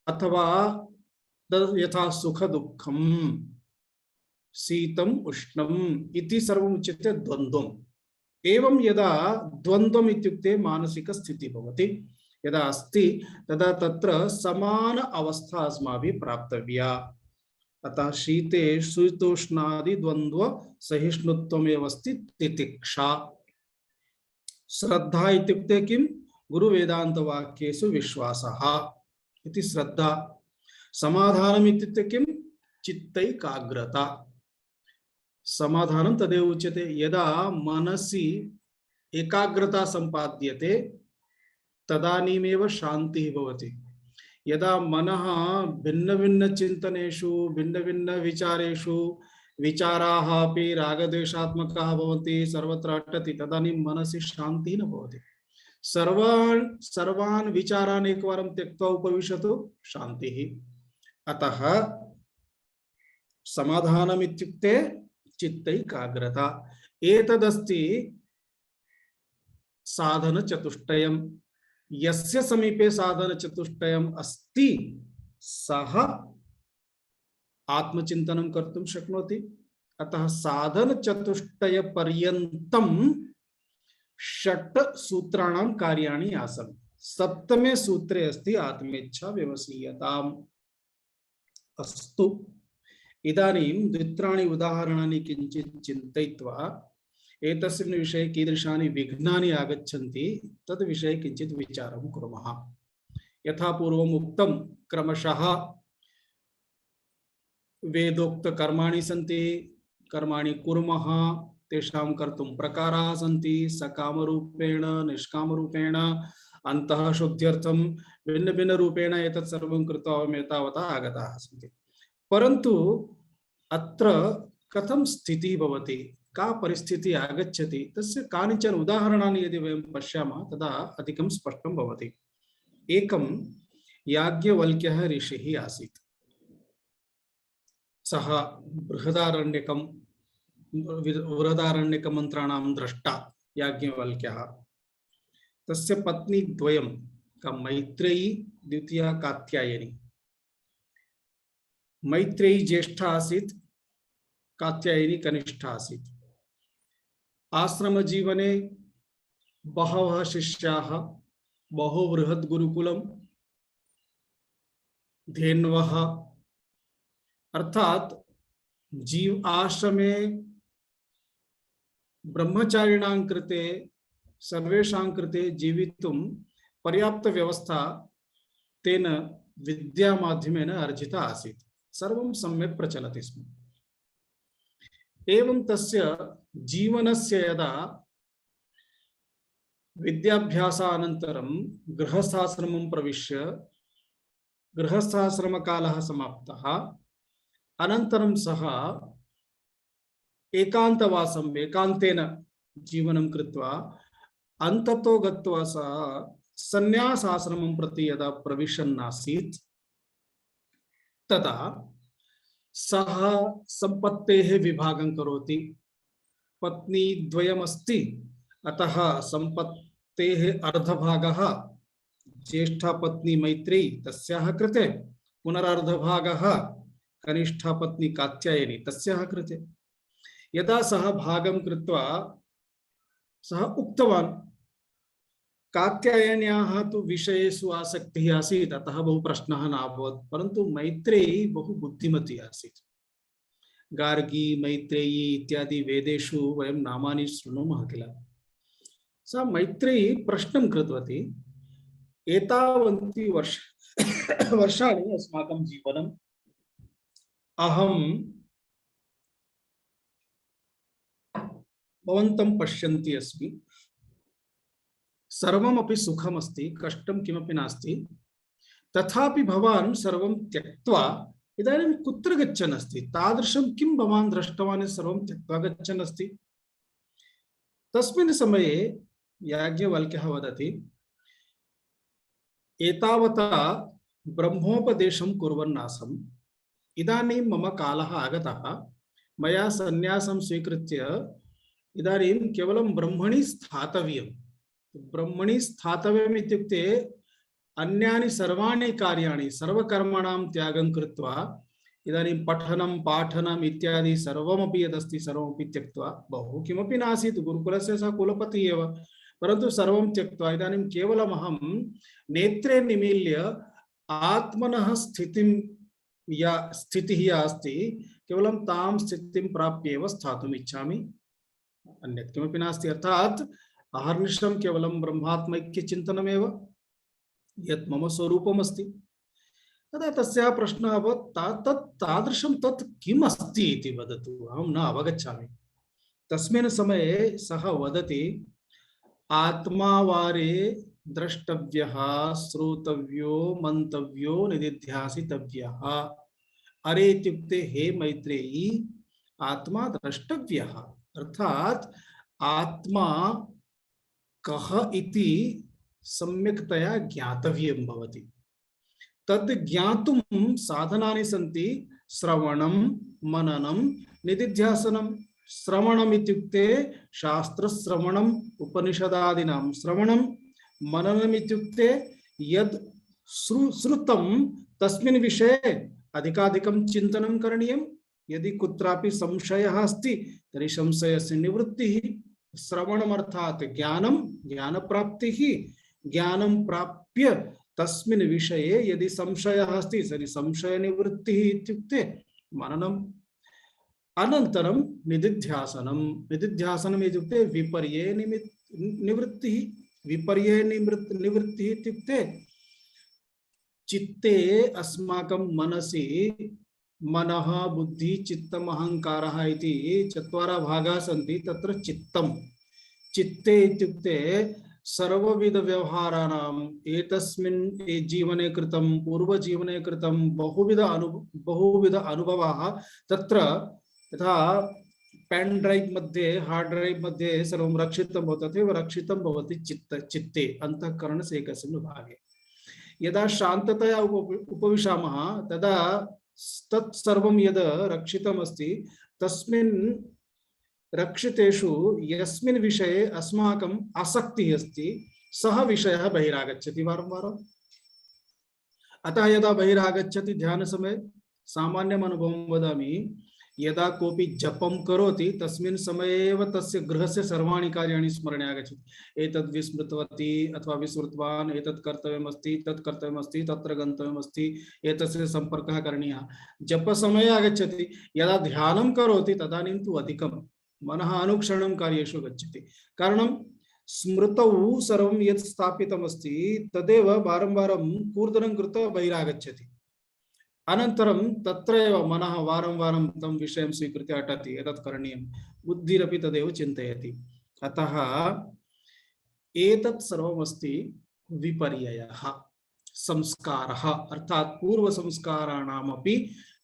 अथवा यथा सुख दुःखं, शीतम् उष्णम् इति सर्वम् उच्यते द्वन्द्वम्। एवं यदा द्वन्द्वम् इत्युक्ते मानसिक स्थितिः भवति, यदा अस्ति तदा तत्र समान अवस्था अस्माभिः प्राप्तव्या। अतः शीते शीतोष्णादि द्वन्द्व सहिष्णुत्वमेव अस्ति तितिक्षा। श्रद्धा इत्युक्ते किं? गुरुवेदान्त वाक्येषु विश्वासः इति श्रद्धा। समाधानम् इत्युक्ते किं? चित्तैकाग्रता। समाधानं तदेव उच्यते, यदा मनसि एकाग्रता सम्पाद्यते तदानीमेव शान्तिः भवति। यदा मनः भिन्न भिन्न चिन्तनेषु, भिन्न भिन्न विचारेषु, विचाराः अपि रागद्वेषात्मकाः भवन्ति, सर्वत्र अटति, तदानीं मनसि शान्तिः न भवति। सर्वान् विचारान् एकवारं त्यक्त्वा उपविशतु, शान्तिः। अतः समाधानम् इत्युक्ते चित्तैकाग्रता। एतदस्ति साधनचतुष्टयम्। यस्य समीपे साधनचतुष्टयम् अस्ति सः आत्मचिन्तनं कर्तुं शक्नोति। अतः साधनचतुष्टय पर्यन्तं 6 सूत्राणां कार्याणि आसन्। 7मे सूत्रे अस्ति आत्मेच्छा व्यवसीयताम्। अस्तु, इदानीं द्वित्राणि उदाहरणानि किञ्चित् चिन्तयित्वा एतस्मिन् विषये कीदृशानि विघ्नानि आगच्छन्ति तद् विषये किञ्चित् विचारं कुर्मः। यथा पूर्वम् उक्तं, क्रमशः वेदोक्तकर्माणि सन्ति, कर्माणि कुर्मः, तेषां कर्तुं प्रकाराः सन्ति, सकामरूपेण, निष्कामरूपेण, अन्तः शुद्ध्यर्थं भिन्न भिन्न रूपेण एतत् सर्वं कृत्वा वयम् एतावता आगताः सन्ति। परन्तु अत्र कथं स्थितिः भवति, का परिस्थिति आगच्छति तस्य कानिचन उदाहरणानि यदि वयं पश्यामः तदा अधिकं स्पष्टं भवति। एकं याज्ञवल्क्यः ऋषिः आसीत्। सः बृहदारण्यकमन्त्राणां द्रष्टा याज्ञवल्क्यः। तस्य पत्नी द्वयं का मैत्रेयी द्वितीया कात्यायनी। मैत्रेयी ज्येष्ठा आसीत्, कात्यायनी कनिष्ठा आसीत्। आश्रमजीवने बहवः शिष्याः, बहु बृहत् गुरुकुलं, धेन्वः, अर्थात जीव आश्रमे ब्रह्मचारिणां कृते सर्वेषां कृते जीवितुं पर्याप्त व्यवस्था तेन विद्या माध्यमेन अर्जिता आसीत्। सर्वं सम्यक् प्रचलति स्म। एवं तस्य जीवनस्य यदा विद्याभ्यासानन्तरं गृहस्थाश्रमं प्रविश्य गृहस्थाश्रमकालः समाप्तः, अनन्तरं सः एकान्तवासम् एकान्तेन जीवनं कृत्वा अन्ततो गत्वा सः सन्यासाश्रमं प्रति यदा प्रविशन् आसीत् तदा सः सम्पत्तेः विभागं करोति। पत्नी द्वयमस्ति, अतः सम्पत्तेः अर्धभागः ज्येष्ठा पत्नी मैत्रेयी तस्याः कृते, पुनरर्धभागः कनिष्ठा पत्नी कात्यायनी तस्याः कृते। यदा सः भागं कृत्वा सः उक्तवान्, कात्यायन्याः तु विषयेषु आसक्तिः आसीत्, अतः बहु प्रश्नः न अभवत्, परन्तु मैत्रेयी बहु बुद्धिमती आसीत्। गार्गी, मैत्रेयी इत्यादि वेदेषु वयं नामानि शृणुमः किल। सा मैत्रेयी प्रश्नं कृतवती, एतावन्ति वर्षाणि अस्माकं जीवनम् अहं भवन्तं पश्यन्ती अस्मि, सर्वमपि सुखमस्ति, कष्टं किमपि नास्ति, तथापि भवान् सर्वं त्यक्त्वा इदानीं कुत्र गच्छन् अस्ति? तादृशं किं भवान् दृष्टवान् सर्वं त्यक्त्वा गच्छन् अस्ति? तस्मिन् समये याज्ञवल्क्यः वदति, एतावता ब्रह्मोपदेशं कुर्वन् आसम्, इदानीं मम कालः आगतः, मया सन्यासं स्वीकृत्य इदानीं केवलं ब्रह्मणि स्थातव्यम्। ब्रह्मणि स्थातव्यम् इत्युक्ते अन्यानि सर्वाणि कार्याणि सर्वकर्मणां त्यागं कृत्वा इदानीं पठनं पाठनम् इत्यादि सर्वमपि यदस्ति सर्वमपि त्यक्त्वा, बहु किमपि नासीत्, गुरुकुलस्य सः कुलपतिः एव, परन्तु सर्वं त्यक्त्वा इदानीं केवलम् अहं नेत्रे निमील्य आत्मनः स्थितिः या अस्ति केवलं तां स्थितिं प्राप्य एव स्थातुम् इच्छामि, अन्यत् किमपि नास्ति। अर्थात् अहर्निशं केवलं ब्रह्मात्मैक्यचिन्तनमेव यत् मम स्वरूपम् अस्ति। तदा तस्याः प्रश्नः अभवत्, तादृशं तत् किम् अस्ति इति वदतु, अहं न अवगच्छामि। तस्मिन् समये सः वदति, आत्मावारे द्रष्टव्यः, श्रोतव्यो, मन्तव्यो, निदिध्यासितव्यः। अरे इत्युक्ते हे मैत्रेयी, आत्मा द्रष्टव्यः, अर्थात् आत्मा कः इति सम्यक्तया ज्ञातव्यं भवति। तद् ज्ञातुं साधनानि सन्ति, श्रवणं, मननं, निदिध्यासनं। श्रवणम् इत्युक्ते शास्त्रश्रवणम्, उपनिषदादीनां श्रवणं। मननम् इत्युक्ते यद् श्रुतं तस्मिन् विषये अधिकाधिकं चिन्तनं करणीयं। यदि कुत्रापि संशयः अस्ति तर्हि संशयस्य निवृत्तिः। श्रवणमर्थात् ज्ञानं, ज्ञानप्राप्तिः। ज्ञानं प्राप्य तस्मिन् विषये यदि संशयः अस्ति तर्हि संशयनिवृत्तिः इत्युक्ते मननम्। अनन्तरं निदिध्यासनं। निदिध्यासनम् इत्युक्ते विपर्ये निवृत्तिः। विपर्ये निवृत्तिः इत्युक्ते चित्ते अस्माकं मनसि मनः, बुद्धि, चित्तम्, अहंकारः इति चत्वारः भागाः सन्ति। तत्र चित्तं, चित्ते इत्युक्ते सर्वविध व्यवहाराणाम् एतस्मिन् जीवने कृतं, पूर्वजीवने कृतं बहुविध अनुभवाः तत्र, यथा पेन ड्राइव मध्ये हार्ड ड्राइव मध्ये सर्वं रक्षितं भवति तथैव रक्षितं भवति चित्ते अन्तःकरणस्य एकस्मिन् भागे। यदा शान्ततया उपविशामः तदा तत् सर्वं यद् रक्षितमस्ति तस्मिन् रक्षितेषु यस्मिन् विषये अस्माकम् आसक्तिः अस्ति सः विषयः बहिरागच्छति वारं वारम्। अतः यदा बहिरागच्छति ध्यानसमये सामान्यम् अनुभवं वदामि, यदा कोऽपि जपं करोति तस्मिन् समये एव तस्य गृहस्य सर्वाणि कार्याणि स्मरणे आगच्छति। एतद् विस्मृतवती अथवा विस्मृतवान्, एतत् कर्तव्यमस्ति, तत् कर्तव्यमस्ति, तत्र गन्तव्यमस्ति, एतस्य सम्पर्कः करणीयः। जपसमये आगच्छति। यदा ध्यानं करोति तदानीं तु अधिकं मनः अनुक्षणं कार्येषु गच्छति। कारणं स्मृतौ सर्वं यत् स्थापितमस्ति तदेव वारं वारं कूर्दनं कृत्वा बहिरागच्छति। अनन्तरं तत्र एव मनः वारं वारं तं विषयं स्वीकृत्य अटति, एतत् करणीयं, बुद्धिरपि तदेव चिन्तयति। अतः एतत् सर्वमस्ति विपर्ययः, संस्कारः, अर्थात् पूर्वसंस्काराणामपि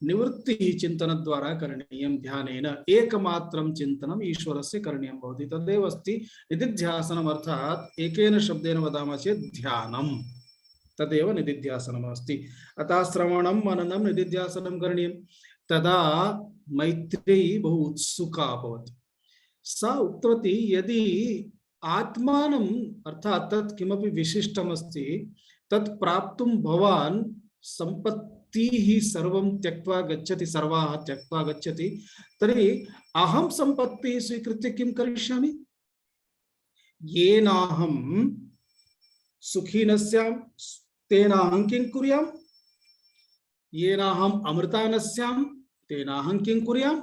निवृत्तिः चिन्तनद्वारा करणीयं। ध्यानेन एकमात्रं चिन्तनम् ईश्वरस्य करणीयं भवति। तदेव अस्ति निदिध्यासनम्, अर्थात् एकेन शब्देन वदामः चेत् ध्यानम्, तदेव निदिध्यासनम् अस्ति। अतः श्रवणं मननं निदिध्यासनं करणीयं। तदा मैत्रेयी बहु उत्सुका अभवत्। सा उक्तवती, यदि आत्मानम् अर्थात् तत् किमपि विशिष्टमस्ति तत् प्राप्तुं भवान् सम्पत्तिः सर्वं त्यक्त्वा गच्छति, सर्वाः त्यक्त्वा गच्छति, तर्हि अहं सम्पत्तिः स्वीकृत्य किं करिष्यामि? येनाहं सुखी न स्याम् तेनाहं किं कुर्याम्, येनाहम् अमृता न स्याम् तेनाहं किं कुर्याम्।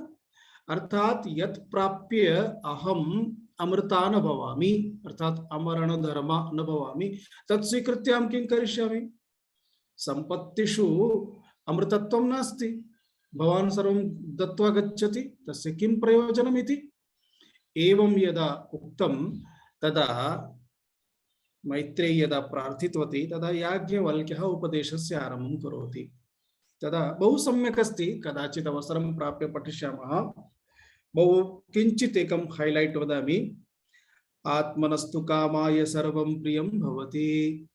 अर्थात यत् प्राप्य अहम् अमृता न भवामि, अर्थात अमरणधर्मा न भवामि, तत् स्वीकृत्य अहं किं करिष्यामि? सम्पत्तिषु अमृतत्वं नास्ति, भवान् सर्वं दत्त्वा गच्छति, तस्य किं प्रयोजनम् इति। एवं यदा उक्तं तदा मैत्रेयी यदा प्रार्थितवती तदा याज्ञवल्क्यः उपदेशस्य आरम्भं करोति। तदा बहु सम्यक् अस्ति, कदाचित् अवसरं प्राप्य पठिष्यामः। बहु किञ्चित् एकं हाइलाइट वदामि। आत्मनस्तु कामाय सर्वं प्रियं भवति,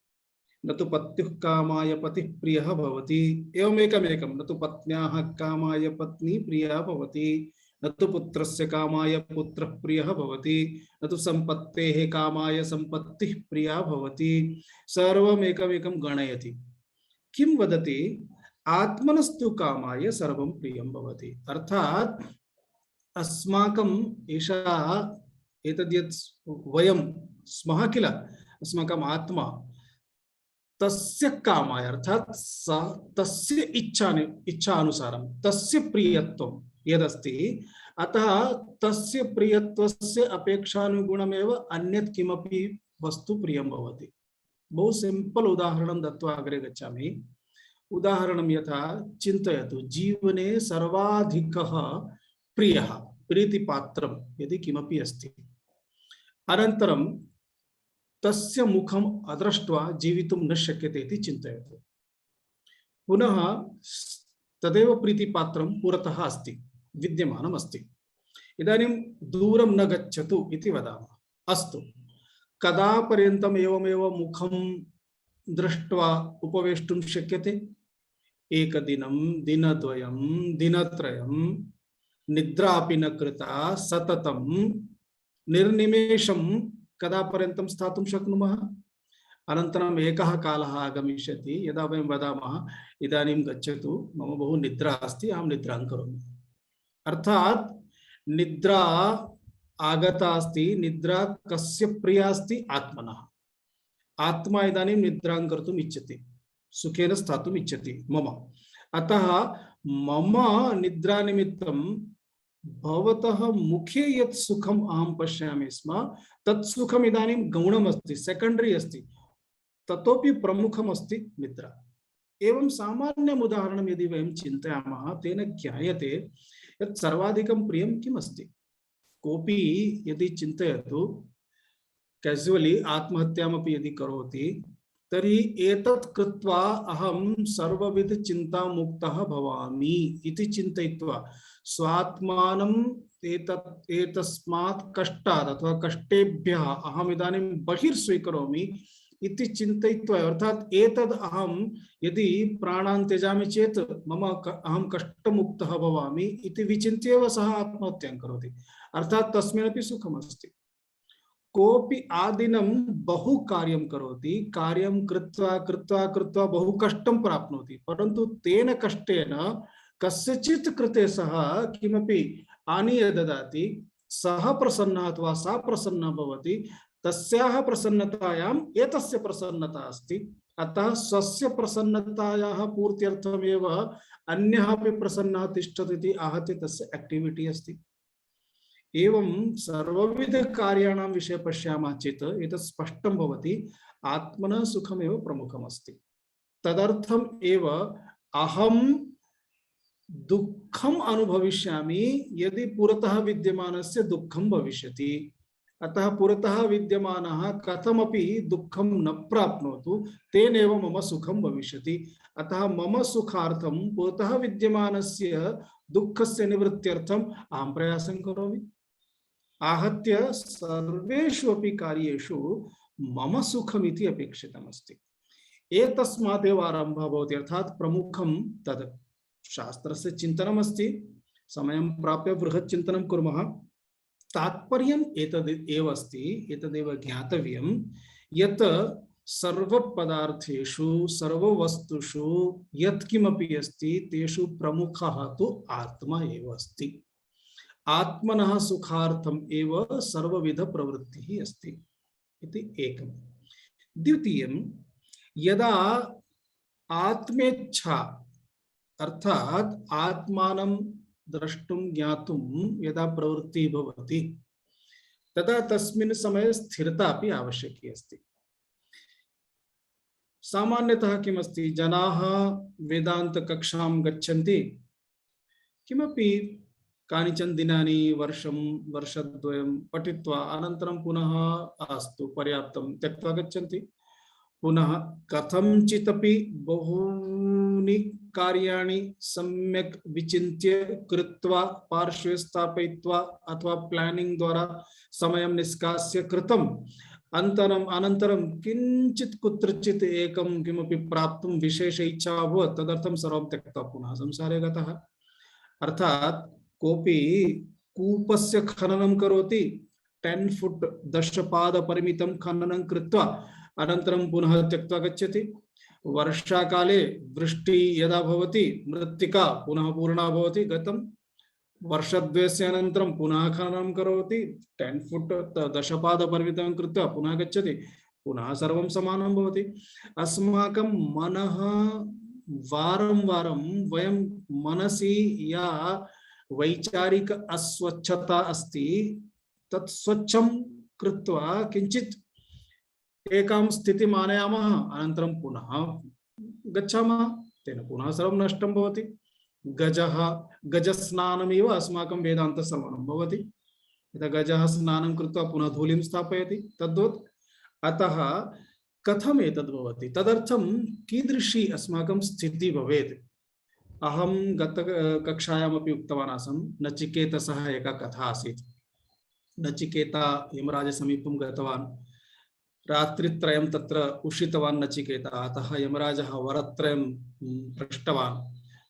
न तु पत्युः कामाय पतिः प्रियः भवति। एवमेकमेकं, न तु पत्न्याः कामाय पत्नी प्रिया भवति, न तु पुत्रस्य कामाय पुत्रः प्रियः भवति, न तु सम्पत्तेः कामाय सम्पत्तिः प्रिया भवति। सर्वमेकमेकं गणयति। किं वदति? आत्मनस्तु कामाय सर्वं प्रियं भवति। अर्थात् अस्माकं एषा एतद्यत् वयं स्मः किल, अस्माकम् आत्मा तस्य कामाय अर्थात् तस्य इच्छानुसारं तस्य प्रियत्वं यदस्ति, अतः तस्य प्रियत्वस्य अपेक्षानुगुणमेव अन्यत् किमपि वस्तु प्रियं भवति। बहु सिंपल उदाहरणं दत्त्वा अग्रे गच्छामि। उदाहरणं यथा चिन्तयतु, जीवने सर्वाधिकः प्रियः प्रीतिपात्रं यदि किमपि अस्ति, अनन्तरं तस्य मुखम् अदृष्ट्वा जीवितुं न शक्यते इति चिन्तयतु। पुनः तदेव प्रीतिपात्रं पुरतः अस्ति, विद्यमानम् अस्ति। इदानीं दूरं न गच्छतु इति वदामः। अस्तु, कदा पर्यन्तम् एवमेव मुखं दृष्ट्वा उपवेष्टुं शक्यते? एकदिनं, दिनद्वयं, दिनत्रयं, निद्रापि न कृता, सततं निर्निमेषं कदा पर्यन्तं स्थातुं शक्नुमः? अनन्तरम् एकः कालः आगमिष्यति यदा वयं वदामः इदानीं गच्छतु, मम बहु निद्रा अस्ति, अहं निद्रां करोमि। अर्थात् निद्रा आगता अस्ति। निद्रा कस्य प्रिया अस्ति? आत्मनः। आत्मा इदानीं निद्रां कर्तुम् इच्छति, सुखेन स्थातुम् इच्छति मम। अतः मम निद्रानिमित्तं भवतः मुखे यत् सुखम् अहं पश्यामि स्म, तत् सुखम् इदानीं गौणम् अस्ति, सेकेंडरी अस्ति, ततोपि प्रमुखम् अस्ति निद्रा। एवं सामान्यम् उदाहरणं यदि वयं चिन्तयामः तेन ज्ञायते यत् सर्वाधिकं प्रियं किम् अस्ति। कोऽपि यदि चिन्तयतु, कैजुअली आत्महत्यामपि यदि करोति, तर्हि एतत् कृत्वा अहं सर्वविध चिंता मुक्तः भवामि इति चिन्तयित्वा स्वात्मानं एतस्मात् कष्टात् अथवा कष्टेभ्यः अहम् इदानीं बहिर्स्वीकरोमि इति चिन्तयित्वा, अर्थात् एतद् अहं यदि प्राणान् त्यजामि चेत् अहं कष्टमुक्तः भवामि इति विचिन्त्य एव सः आत्महत्यां करोति। अर्थात् तस्मिन्नपि सुखमस्ति। कोऽपि आदिनं बहु कार्यं करोति, कार्यं कृत्वा कृत्वा कृत्वा बहु कष्टं प्राप्नोति, परन्तु तेन कष्टेन कस्यचित् कृते सः किमपि आनीय ददाति, सः प्रसन्नः अथवा सा प्रसन्ना भवति, तस्याः प्रसन्नतायाम् एतस्य प्रसन्नता अस्ति। अतः स्वस्य प्रसन्नतायाः पूर्त्यर्थमेव अन्यः अपि प्रसन्नः तिष्ठति इति आहत्य तस्य एक्टिविटी अस्ति। एवं सर्वविध कार्याणां विषये पश्यामः चेत् एतत् स्पष्टं भवति, आत्मनः सुखमेव प्रमुखमस्ति। तदर्थम् एव अहं दुःखम् अनुभविष्यामि यदि पुरतः विद्यमानस्य दुःखं भविष्यति। अतः पुरतः विद्यमानः कथमपि दुःखं न प्राप्नोतु, तेनैव मम सुखं भविष्यति। अतः मम सुखार्थं पुरतः विद्यमानस्य दुःखस्य निवृत्त्यर्थम् अहं प्रयासं करोमि। आहत्य सर्वेषु अपि कार्येषु मम सुखमिति अपेक्षितमस्ति। एतस्मादेव आरम्भः भवति, अर्थात् प्रमुखं तद् शास्त्रस्य चिन्तनमस्ति। समयं प्राप्य बृहत् चिन्तनं कुर्मः। तात्पर्यम् एतद् एव अस्ति, एतदेव ज्ञातव्यं यत् सर्वपदार्थेषु सर्ववस्तुषु यत्किमपि अस्ति तेषु प्रमुखः तु आत्मा एव अस्ति। आत्मनः सुखार्थम् एव सर्वविध प्रवृत्तिः अस्ति इति एकम्। द्वितीयं, यदा आत्मेच्छा अर्थात् आत्मानं द्रष्टुं ज्ञातुं यदा प्रवृत्तिः भवति तदा तस्मिन् समये स्थिरता अपि आवश्यकी अस्ति। सामान्यतः किमस्ति, जनाः वेदान्तकक्षां गच्छन्ति, किमपि कानिचन दिनानि वर्षं वर्षद्वयं पठित्वा अनन्तरं पुनः अस्तु पर्याप्तं त्यक्त्वा गच्छन्ति। पुनः कथंचिदपि बहूनि कार्याणि सम्यक् विचिन्त्य कृत्वा पार्श्वे स्थापयित्वा अथवा प्लानिंग द्वारा समयं निष्कास्य कृतम् अनन्तरं किञ्चित् कुत्रचित् एकं किमपि प्राप्तुं विशेष इच्छा अभवत्, तदर्थं सर्वं त्यक्त्वा पुनः संसारे गतः। अर्थात् कोऽपि कूपस्य खननं करोति, 10 फुट 10 पाद परिमितं खननं कृत्वा अनन्तरं पुनः त्यक्त्वा गच्छति। वर्षाकाले वृष्टि यदा भवति मृत्तिका पुनः पूर्णा भवति, गतं। वर्षद्वयस्य अनन्तरं पुनः खननं करोति, 10 फुट 10 पाद परिमितं कृत्वा पुनः गच्छति, पुनः सर्वं समानं भवति। अस्माकं मनः वारं वारं वयं मनसि या वैचारिक अस्वच्छता अस्ति तत् स्वच्छं कृत्वा किंचित् एकां स्थितिम् आनयामः, अनन्तरं पुनः गच्छामः, तेन पुनः सर्वं नष्टं भवति। गजस्नानमेव अस्माकं वेदान्तश्रवणं भवति। यदा गजः स्नानं कृत्वा पुनः धूलिं स्थापयति तद्वत्। अतः कथम् एतद् भवति, तदर्थं कीदृशी अस्माकं स्थितिः भवेत्। अहं गतकक्षायामपि उक्तवान् आसम्, नचिकेतसः एका कथा आसीत्। नचिकेता यमराजसमीपं गतवान्, रात्रित्रयं तत्र उषितवान् नचिकेता। अतः यमराजः वरत्रयं पृष्टवान्।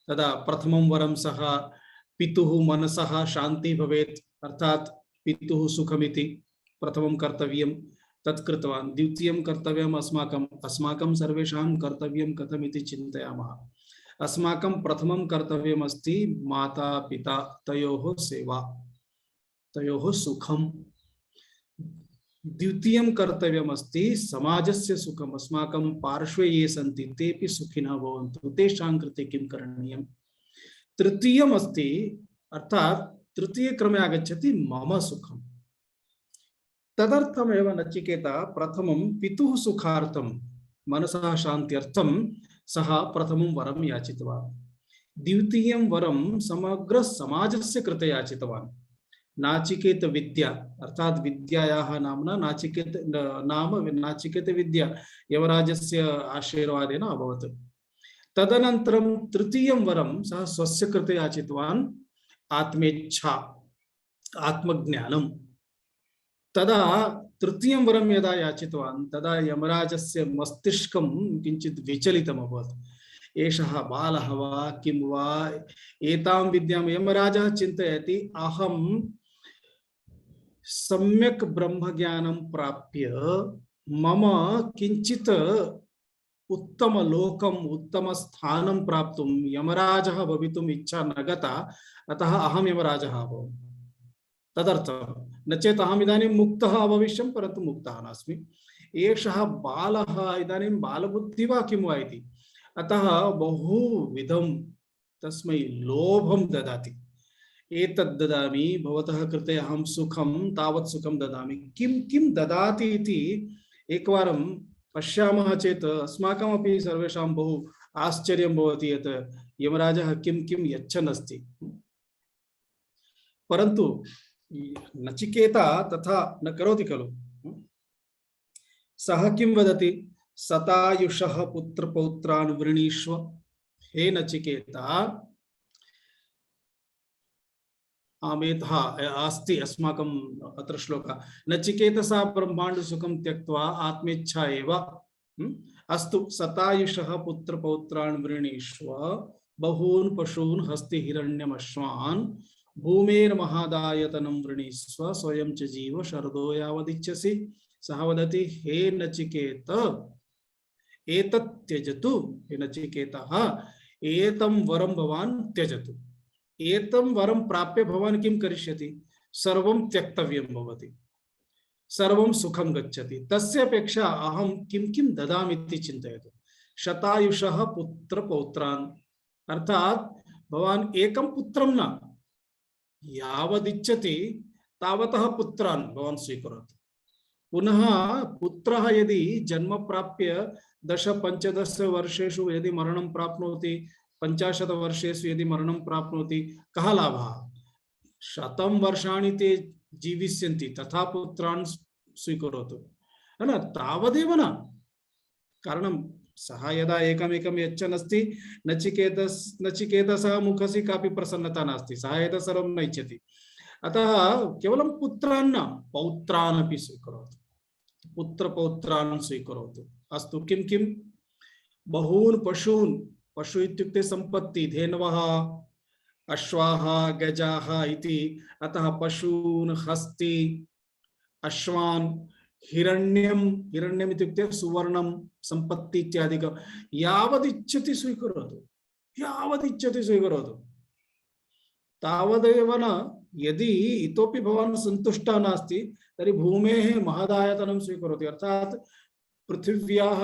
तदा प्रथमं वरं सः पितुः मनसः शान्ति भवेत्, अर्थात् पितुः सुखमिति प्रथमं कर्तव्यं तत् कृतवान्। द्वितीयं कर्तव्यम् अस्माकं सर्वेषां कर्तव्यं कथमिति चिन्तयामः। अस्माकं प्रथमं कर्तव्यम् अस्ति माता पिता तयोः सेवा, तयोः सुखम्। द्वितीयं कर्तव्यम् अस्ति समाजस्य सुखम्, अस्माकं पार्श्वे ये सन्ति तेपि सुखिनः भवन्तु, तेषां कृते किं करणीयम्। तृतीयम् अस्ति, अर्थात् तृतीयक्रमे आगच्छति मम सुखम्। तदर्थमेव नचिकेता प्रथमं पितुः सुखार्थं मनसः शान्त्यर्थं सः प्रथमं वरं याचितवान्। द्वितीयं वरं समग्र समाजस्य कृते याचितवान्। नाचिकेत विद्या अर्थात विद्यायाः नाम्ना नाचिकेत नाम नाचिकेत विद्या यमराजस्य आशीर्वादेन अभवत्। तदनन्तरं तृतीयं वरं सः स्वस्य कृते याचितवान् आत्मेच्छा आत्मज्ञानं। तदा तृतीयं वरं यदा याचितवान् तदा यमराजस्य मस्तिष्कं किञ्चित् विचलितम् अभवत्। एषः बालः वा किं वा एतां विद्यां यमराजः चिन्तयति अहं सम्यक् ब्रह्मज्ञानं प्राप्य मम किञ्चित् उत्तम लोकम उत्तम स्थानं प्राप्तुं यमराजः भवितुम् इच्छा न गता, अतः अहं यमराजः अभवम्। तदर्थं न चेत् अहम् इदानीं मुक्तः अभविष्यं, परन्तु मुक्तः नास्मि। एषः बालः इदानीं बालबुद्धिः वा किं वा इति, अतः बहुविधं तस्मै लोभं ददाति। एतद् ददामि भवतः कृते अहं सुखं तावत् सुखं ददामि, किं किं ददाति इति एकवारं पश्यामः चेत् अस्माकमपि सर्वेषां बहु आश्चर्यं भवति यत् यमराजः किं किं यच्छन् अस्ति। परन्तु नचिकेता तथा न करोति खलु। सः किं वदति, शतायुषः पुत्रपौत्रान् वृणीष्व। हे नचिकेता, अस्ति अस्माकम् अत्र श्लोकः, नचिकेतसा ब्रह्मांड सुखं त्यक्त्वा आत्मेच्छा एव। अस्तु, शतायुषः पुत्रपौत्रान् वृणीष्व, बहून् पशून् हस्तिहिरण्यमश्वान्, भूमेर्महादायतनं वृणीष्व, स्वयं च जीव शरदो यावदिच्छसि। सः वदति, हे नचिकेत एतत् त्यजतु। हे नचिकेतः, एतं वरं भवान् त्यजतु। एतं वरं प्राप्य भवान् किं करिष्यति, सर्वं त्यक्तव्यं भवति, सर्वं सुखं गच्छति। तस्य अपेक्षा अहं किं किं ददामि इति चिन्तयतु। शतायुषः पुत्रपौत्रान्, अर्थात् भवान् एकं पुत्रं न, यावदिच्छति तावतः पुत्रान् भवान् स्वीकरोतु। पुनः पुत्रः यदि जन्म प्राप्य 10-15 वर्षेषु यदि मरणं प्राप्नोति, 50 वर्षेषु यदि मरणं प्राप्नोति, कः लाभः? 100 वर्षाणि ते जीविष्यन्ति, तथा पुत्रान् स्वीकरोतु, है न? तावदेव न, कारणं सः यदा एकमेकं यच्छन् अस्ति, नचिकेतसः मुखसि कापि प्रसन्नता नास्ति, सः एतत् सर्वं न इच्छति। अतः केवलं पुत्रान् न, पौत्रान् अपि स्वीकरोतु, पुत्रपौत्रान् स्वीकरोतु। अस्तु, किं किं? बहून् पशून्, पशु इत्युक्ते सम्पत्ति, धेनवः अश्वाः गजाः इति, अतः पशून्, हस्ति, अश्वान्, हिरण्यं, हिरण्यम् इत्युक्ते सुवर्णं, सम्पत्ति इत्यादिकं, यावदिच्छति स्वीकरोतु, यावदिच्छति स्वीकरोतु। तावदेव न, यदि इतोपि भवान् सन्तुष्टः नास्ति तर्हि भूमेः महदायतनं स्वीकरोति, अर्थात् पृथिव्याः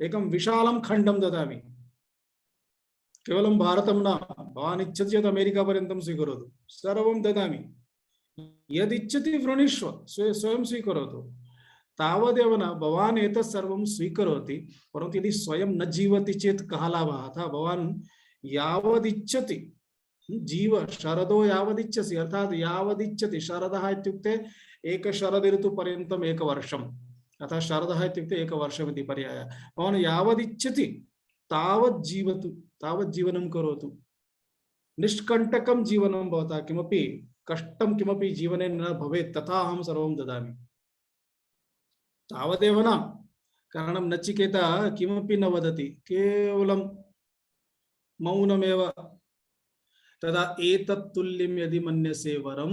एकं विशालं खण्डं ददामि, केवलं भारतं न, भवान् इच्छति चेत् अमेरिका पर्यन्तं स्वीकरोतु, सर्वं ददामि। यदिच्छति वृणीष्व, स्वयं स्वीकरोतु। तावदेव न, भवान् एतत् सर्वं स्वीकरोति, परन्तु यदि स्वयं न जीवति चेत् कः लाभः? अतः भवान् यावदिच्छति जीव, शरदो यावदिच्छसि, अर्थात् यावदिच्छति, शरदः इत्युक्ते एक शरद ऋतु पर्यन्तम् एकवर्षम्, अतः शरदः इत्युक्ते एकवर्षमिति पर्यायः। भवान् यावदिच्छति तावत् जीवतु, तावत् जीवनं करोतु, निष्कण्टकं जीवनं भवता, किमपि कष्टं किमपि जीवने न भवेत्, तथा अहं सर्वं ददामि। तावदेव न, कारणं नचिकेता किमपि न वदति, केवलं मौनमेव। तदा एतत् तुल्यं यदि मन्यसे वरं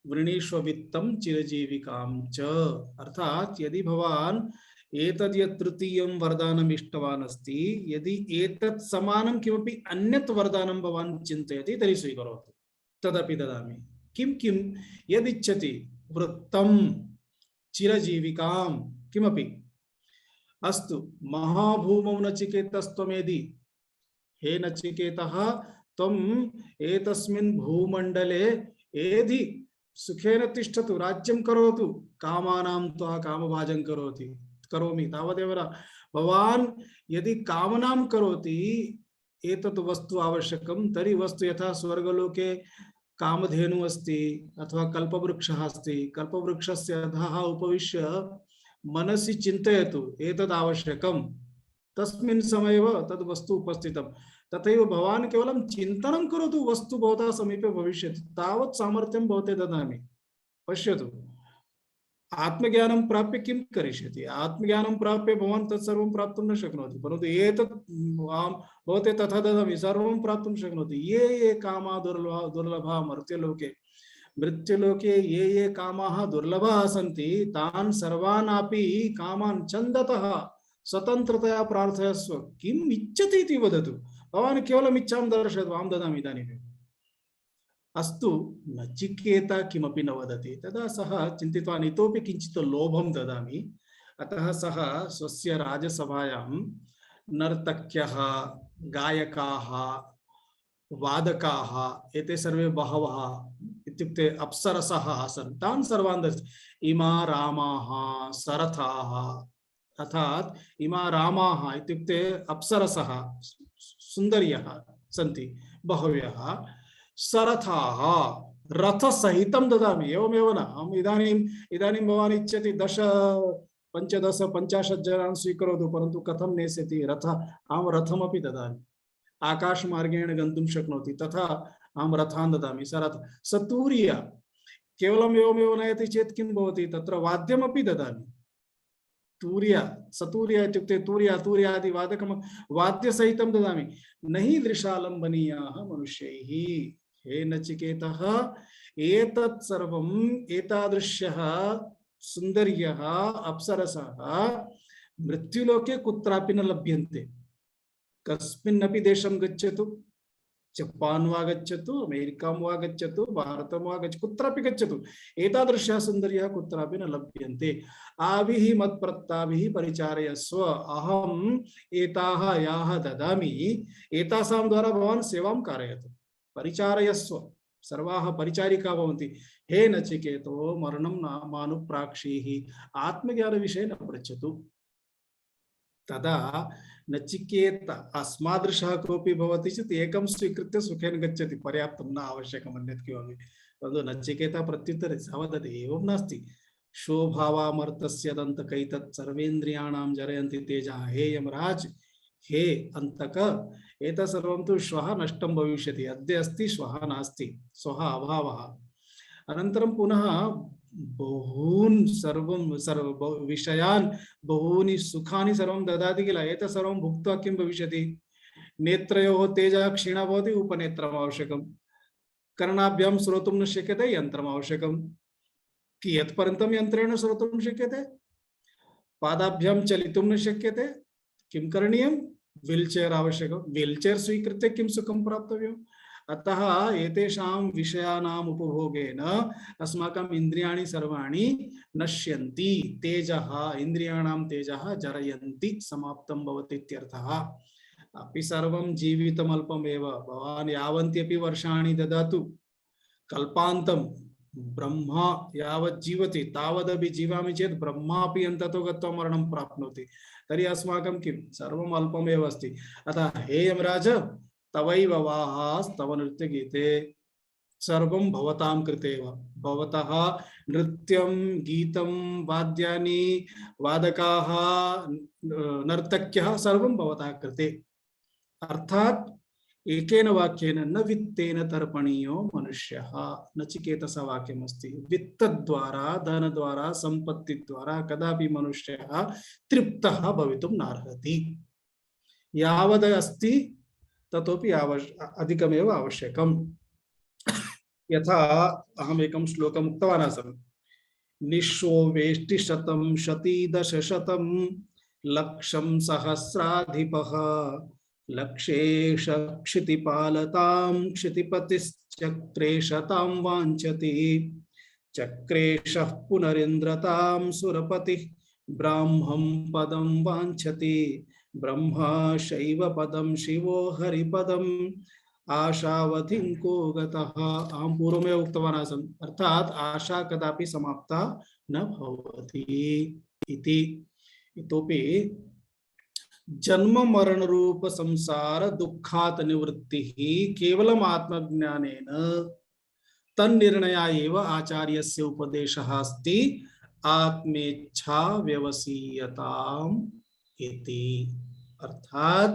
वृणीष्व वित्तं चिरजीविकां च, अर्थात् यदि भवान् एतद् यत् तृतीयं वरदानम् इष्टवान् अस्ति, यदि एतत् समानं किमपि अन्यत् वरदानं भवान् चिन्तयति तर्हि स्वीकरोतु, तदपि ददामि। किं किं? यदिच्छति वृत्तं, चिरजीविकां, किमपि। अस्तु, महाभूमौ नचिकेतस्त्वमेधि, हे नचिकेतः, त्वम् एतस्मिन् भूमण्डले एधि सुखेन तिष्ठतु, राज्यं करोतु, कामानां त्वः कामभाजं करोमि, तावदेव न। भवान् यदि कामनां करोति, एतत् वस्तु आवश्यकं, तर्हि वस्तु यथा स्वर्गलोके कामधेनु अस्ति अथवा कल्पवृक्षः अस्ति, कल्पवृक्षस्य अधः उपविश्य मनसि चिन्तयतु एतद् आवश्यकं, तस्मिन् समये एव तद् वस्तु उपस्थितं। तथैव भवान् केवलं चिन्तनं करोतु, वस्तु भवतः समीपे भविष्यति, तावत् सामर्थ्यं भवते ददामि। पश्यतु, आत्मज्ञानं प्राप्य किं करिष्यति? आत्मज्ञानं प्राप्य भवान् तत्सर्वं प्राप्तुं न शक्नोति, परन्तु एतत् भवते तथा ददामि, सर्वं प्राप्तुं शक्नोति। ये कामा दुर्लभा मर्त्यलोके, मृत्युलोके ये कामाः दुर्लभाः सन्ति, तान् सर्वानपि कामान् छन्दतः स्वतन्त्रतया प्रार्थयस्व। किम् इच्छति इति वदतु, भवान् केवलम् इच्छां दर्शयतु, अहं ददामि इदानीमेव। अस्तु, नचिकेता किमपि न वदति। तदा सः चिन्तितवान्, इतोपि किञ्चित् लोभं ददामि। अतः सः स्वस्य राजसभायां नर्तक्यः, गायकाः, वादकाः, एते सर्वे बहवः, इत्युक्ते अप्सरसः आसन्, तान् सर्वान् इमा रामाः सरथाः, अर्थात् इमा रामाः इत्युक्ते अप्सरसः, सुन्दर्यः सन्ति बहव्यः, सरथाः, रथसहितं ददामि। एवमेव न, अहम् इदानीं भवान् इच्छति 10, 15, 50 जनान् स्वीकरोतु, परन्तु कथं नेष्यति रथ? अहं रथमपि ददामि, आकाशमार्गेण गन्तुं शक्नोति, तथा अहं रथान् ददामि। सरथ सतूर्य, केवलम् एवमेव नयति चेत् किं भवति? तत्र वाद्यमपि ददामि। तूर्य, सतूर्य इत्युक्ते तूर्यादि वाद्यसहितं ददामि। नहि दृशालम्बनीयाः मनुष्यैः। हे नचिकेतः, एतत् सर्वम्, एतादृश्यः सुन्दर्यः अप्सरसः मृत्युलोके कुत्रापि न लभ्यन्ते। कस्मिन्नपि देशं गच्छतु, जपान् वा गच्छतु, अमेरिकां वा गच्छतु, भारतं वा गच्छतु, कुत्रापि गच्छतु, एतादृशः सुन्दर्यः कुत्रापि न लभ्यन्ते। आभिः मत्प्रत्ताभिः परिचारयस्व। अहम् एताः याः ददामि, एतासां द्वारा भवान् सेवां कारयतु, परिचारयस्व। सर्वाः परिचारिका भवन्ति। हे नचिकेतो, मरणं नामानुप्राक्षीः, आत्मज्ञानविषये न पृच्छतु। तदा नचिकेत अस्मादृशः कोऽपि भवति चेत् एकं स्वीकृत्य सुखेन गच्छति, पर्याप्तं, न आवश्यकम् अन्यत् किमपि। परन्तु नचिकेता प्रत्युत्तरे सः वदति, एवं नास्ति। शोभावामर्तस्य दन्तकैतत् सर्वेन्द्रियाणां जरयन्ति तेजः। हे यमराज, हे अन्तक, एतत् सर्वं तु श्वः नष्टं भविष्यति। अद्य अस्ति, श्वः नास्ति, श्वः अभावः। अनन्तरं पुनः बहून् विषयान्, बहूनि सुखानि सर्वं ददाति किल। एतत् सर्वं भुक्त्वा किं भविष्यति? नेत्रयोः तेजः क्षीणः भवति, उपनेत्रम् आवश्यकं। कर्णाभ्यां श्रोतुं न शक्यते, यन्त्रम् आवश्यकं। कियत्पर्यन्तं यन्त्रेण श्रोतुं शक्यते? पादाभ्यां चलितुं न शक्यते, किं करणीयं? व्हील्चेर् आवश्यकं। व्हील्चेर् स्वीकृत्य किं सुखं प्राप्तव्यम्? अतः एतेषां विषयाणाम् उपभोगेन अस्माकम् इन्द्रियाणि सर्वाणि नश्यन्ति। तेजः, इन्द्रियाणां तेजः जरयन्ति, समाप्तं भवति इत्यर्थः। अपि सर्वं जीवितमल्पमेव। भवान् यावन्त्यपि वर्षाणि ददातु, कल्पान्तं ब्रह्मा यावत् जीवति तावदपि जीवामि चेत् ब्रह्मापि अन्ततो गत्वा मरणं प्राप्नोति। तर्हि अस्माकं किं? सर्वम् अल्पमेव अस्ति। अतः हे यमराज, तवैव वाहास्तव नृत्यगीते सर्वं भवतां कृतेव। भवतः नृत्यं, गीतं, वाद्यानि, वादकाः, नर्तक्यः सर्वं भवतः कृते। अर्थात् एकेन वाक्येन न वित्तेन तर्पणीयो मनुष्यः। नचिकेतसः वाक्यमस्ति। वित्तद्वारा, धनद्वारा, सम्पत्तिद्वारा कदापि मनुष्यः तृप्तः भवितुं नार्हति। यावद् अस्ति ततोपि अधिकमेव आवश्यकम्। यथा अहम् एकं श्लोकम् उक्तवान् आसम्। निःशो वेष्टिशतं शतीदशशतं लक्षं सहस्राधिपः लक्षेश क्षितिपालतां क्षितिपतिश्चक्रेशतां वाञ्छति चक्रेशः पुनरिन्द्रतां सुरपतिः ब्राह्मं पदं वाञ्छति ब्रह्मा शैव पदं शिवो हरिपदम् आशावधिं को गतः। अहं पूर्वमेव उक्तवान् आसम्। अर्थात् आशा कदापि समाप्ता न भवति इति। इतोपि जन्म मरण रूप संसार दुःखात् निवृत्तिः केवलम् आत्मज्ञानेन तन्निर्णया एव आचार्यस्य उपदेशः अस्ति आत्मेच्छा व्यवसीयताम् इति। अर्थात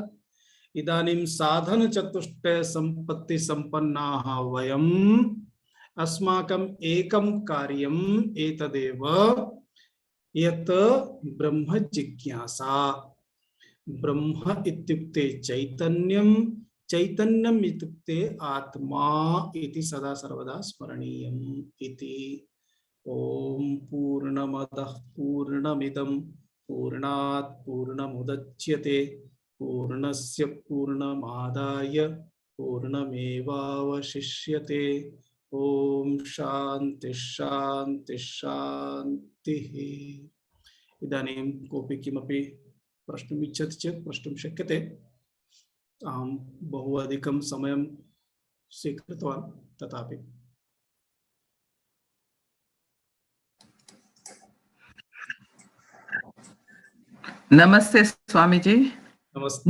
इदानीं साधन चतुष्टय संपत्ति संपन्नाः वयम् अस्माकम् एकं कार्यम् एतदेव यत् ब्रह्म जिज्ञासा। ब्रह्म इत्युक्ते चैतन्यं, चैतन्यम् इत्युक्ते आत्मा इति सदा सर्वदा स्मरणीयम् इति। ओम पूर्णमदः पूर्णमिदं पूर्णात् पूर्णमुदच्यते पूर्णस्य पूर्णमादाय पूर्णमेवावशिष्यते। ओम शांति शांति शान्तिः। इदानीं कोऽपि किमपि प्रश्नम् इच्छति चेत् प्रष्टुं शक्यते। अहं बहु अधिकं समयं स्वीकृतवान् तथापि। नमस्ते स्वामी जी। नमस्ते।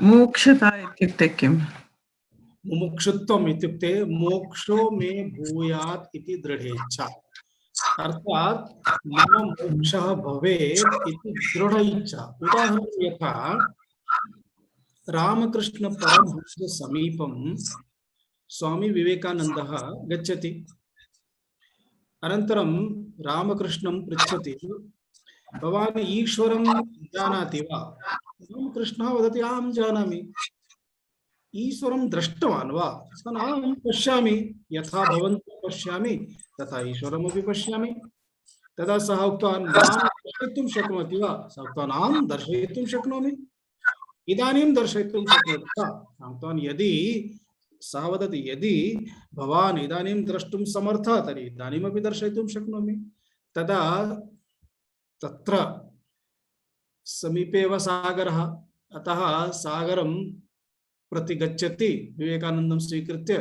मुमुक्षता इत्युक्ते किम्? मुमुक्षुत्वम् इत्युक्ते मोक्षो मे भूयात् इति दृढेच्छा। अर्थात मम मोक्षः भवेत् इति दृढ इच्छा। उदाहरणं यथा रामकृष्ण परमहंस समीपं स्वामी विवेकानन्दः गच्छति। अनन्तरं रामकृष्णं पृच्छति, भवान् ईश्वरं जानाति वा? रामकृष्णः वदति, अहं जानामि। ईश्वरं दृष्टवान् वा? अहं पश्यामि, यथा भवन्तं पश्यामि तथा ईश्वरमपि पश्यामि। तदा सः उक्तवान्, मां दर्शयितुं शक्नोति वा? सः उक्तवान्, अहं दर्शयितुं शक्नोमि। इदानीं दर्शयितुं शक्नोति वा? अहं उक्तवान्, यदि सः वदति, यदि भवान् इदानीं द्रष्टुं समर्थः तर्हि इदानीमपि दर्शयितुं शक्नोमि। तदा तत्र समीपे एव सागरः, अतः सागरं प्रति गच्छति विवेकानन्दं स्वीकृत्य।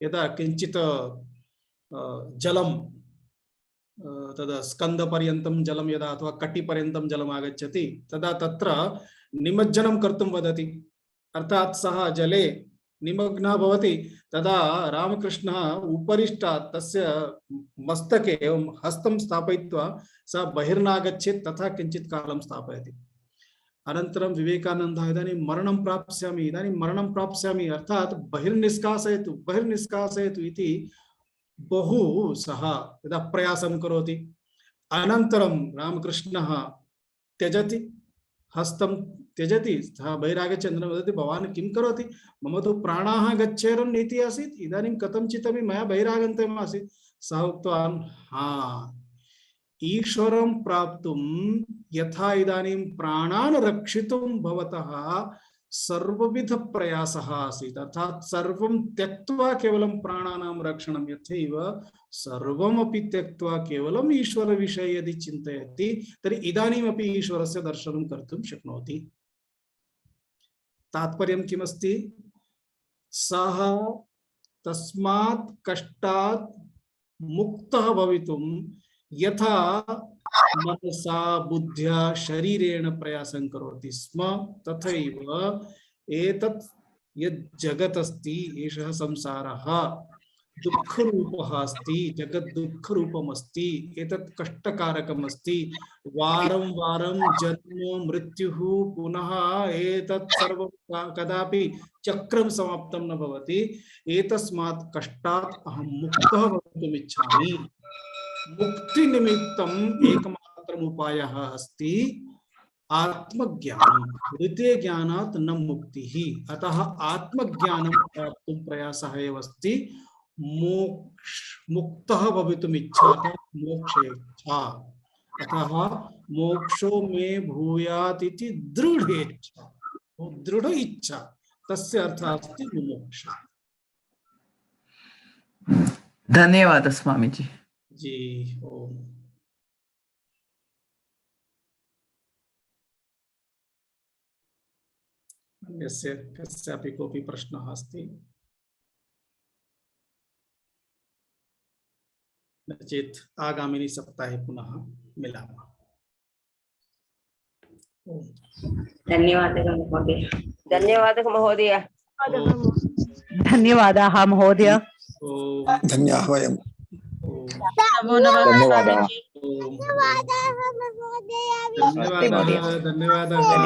यदा किञ्चित् जलं तदा स्कन्धपर्यन्तं जलं यदा अथवा कटिपर्यन्तं जलम् आगच्छति तदा तत्र निमज्जनं कर्तुं वदति। अर्थात् सः जले निमग्नः भवति। तदा रामकृष्णः उपरिष्टात् तस्य मस्तके एवं हस्तं स्थापयित्वा सः बहिर्नागच्छेत् तथा किञ्चित् कालं स्थापयति। अनन्तरं विवेकानन्दः, इदानीं मरणं प्राप्स्यामि, इदानीं मरणं प्राप्स्यामि, अर्थात् बहिर्निष्कासयतु बहिर्निष्कासयतु इति बहु सः यदा प्रयासं करोति। अनन्तरं रामकृष्णः त्यजति, हस्तं त्यजति, सः बहिरागच्छन् वदति, भवान् किं करोति? मम तु प्राणाः गच्छेरन् इति आसीत्, इदानीं कथञ्चिदपि मया बहिरागन्तव्यम् आसीत्। सः उक्तवान्, हा, ईश्वरं प्राप्तुं यथा इदानीं प्राणान् रक्षितुं भवतः सर्वविध प्रयासः आसीत्, अर्थात् सर्वं त्यक्त्वा केवलं प्राणानां रक्षणं, यथैव सर्वमपि त्यक्त्वा केवलं ईश्वरविषये यदि चिन्तयति तर्हि इदानीमपि ईश्वरस्य दर्शनं कर्तुं शक्नोति। तात्पर्यं किमस्ति? सः तस्मात् कष्टात् मुक्तः भवितुं यथा मनसा बुद्ध्या शरीरेण प्रयासं करोति स्म, तथैव एतत् यत् जगत् अस्ति, एषः संसारः दुःखरूपः अस्ति, जगत् दुःखरूपम् अस्ति, एतत् कष्टकारकम् अस्ति। वारं वारं जन्म मृत्युः, पुनः एतत् सर्वं कदापि चक्रं समाप्तं न भवति। एतस्मात् कष्टात् अहं मुक्तः भवितुम् इच्छामि। मुक्ति निमित्तम् एकमात्रम् उपायः अस्ति आत्मज्ञानं। द्वितीय ज्ञानात् न मुक्तिः। अतः आत्मज्ञानं प्राप्तुं प्रयासः एव अस्ति मुक्तः भवितुम् इच्छा, मोक्षेच्छा। अतः मोक्षो मे भूयात् इति दृढ इच्छा, दृढ इच्छा, तस्य अर्थः अस्ति मुमुक्षा। धन्यवाद स्वामी जी। जी ओम। अन्यस्य कस्यापि कोऽपि प्रश्नः अस्ति? न चेत् आगामिनि सप्ताहे पुनः मिलामः। धन्यवादः महोदय। धन्यवादः महोदय। धन्यवादाः महोदय। ओम धन्याः वयम्। ओम नमो नमः धन्यवादः। स्वामीजी। ओम धन्यवादाः महोदय। धन्यवादः धन्यवादः।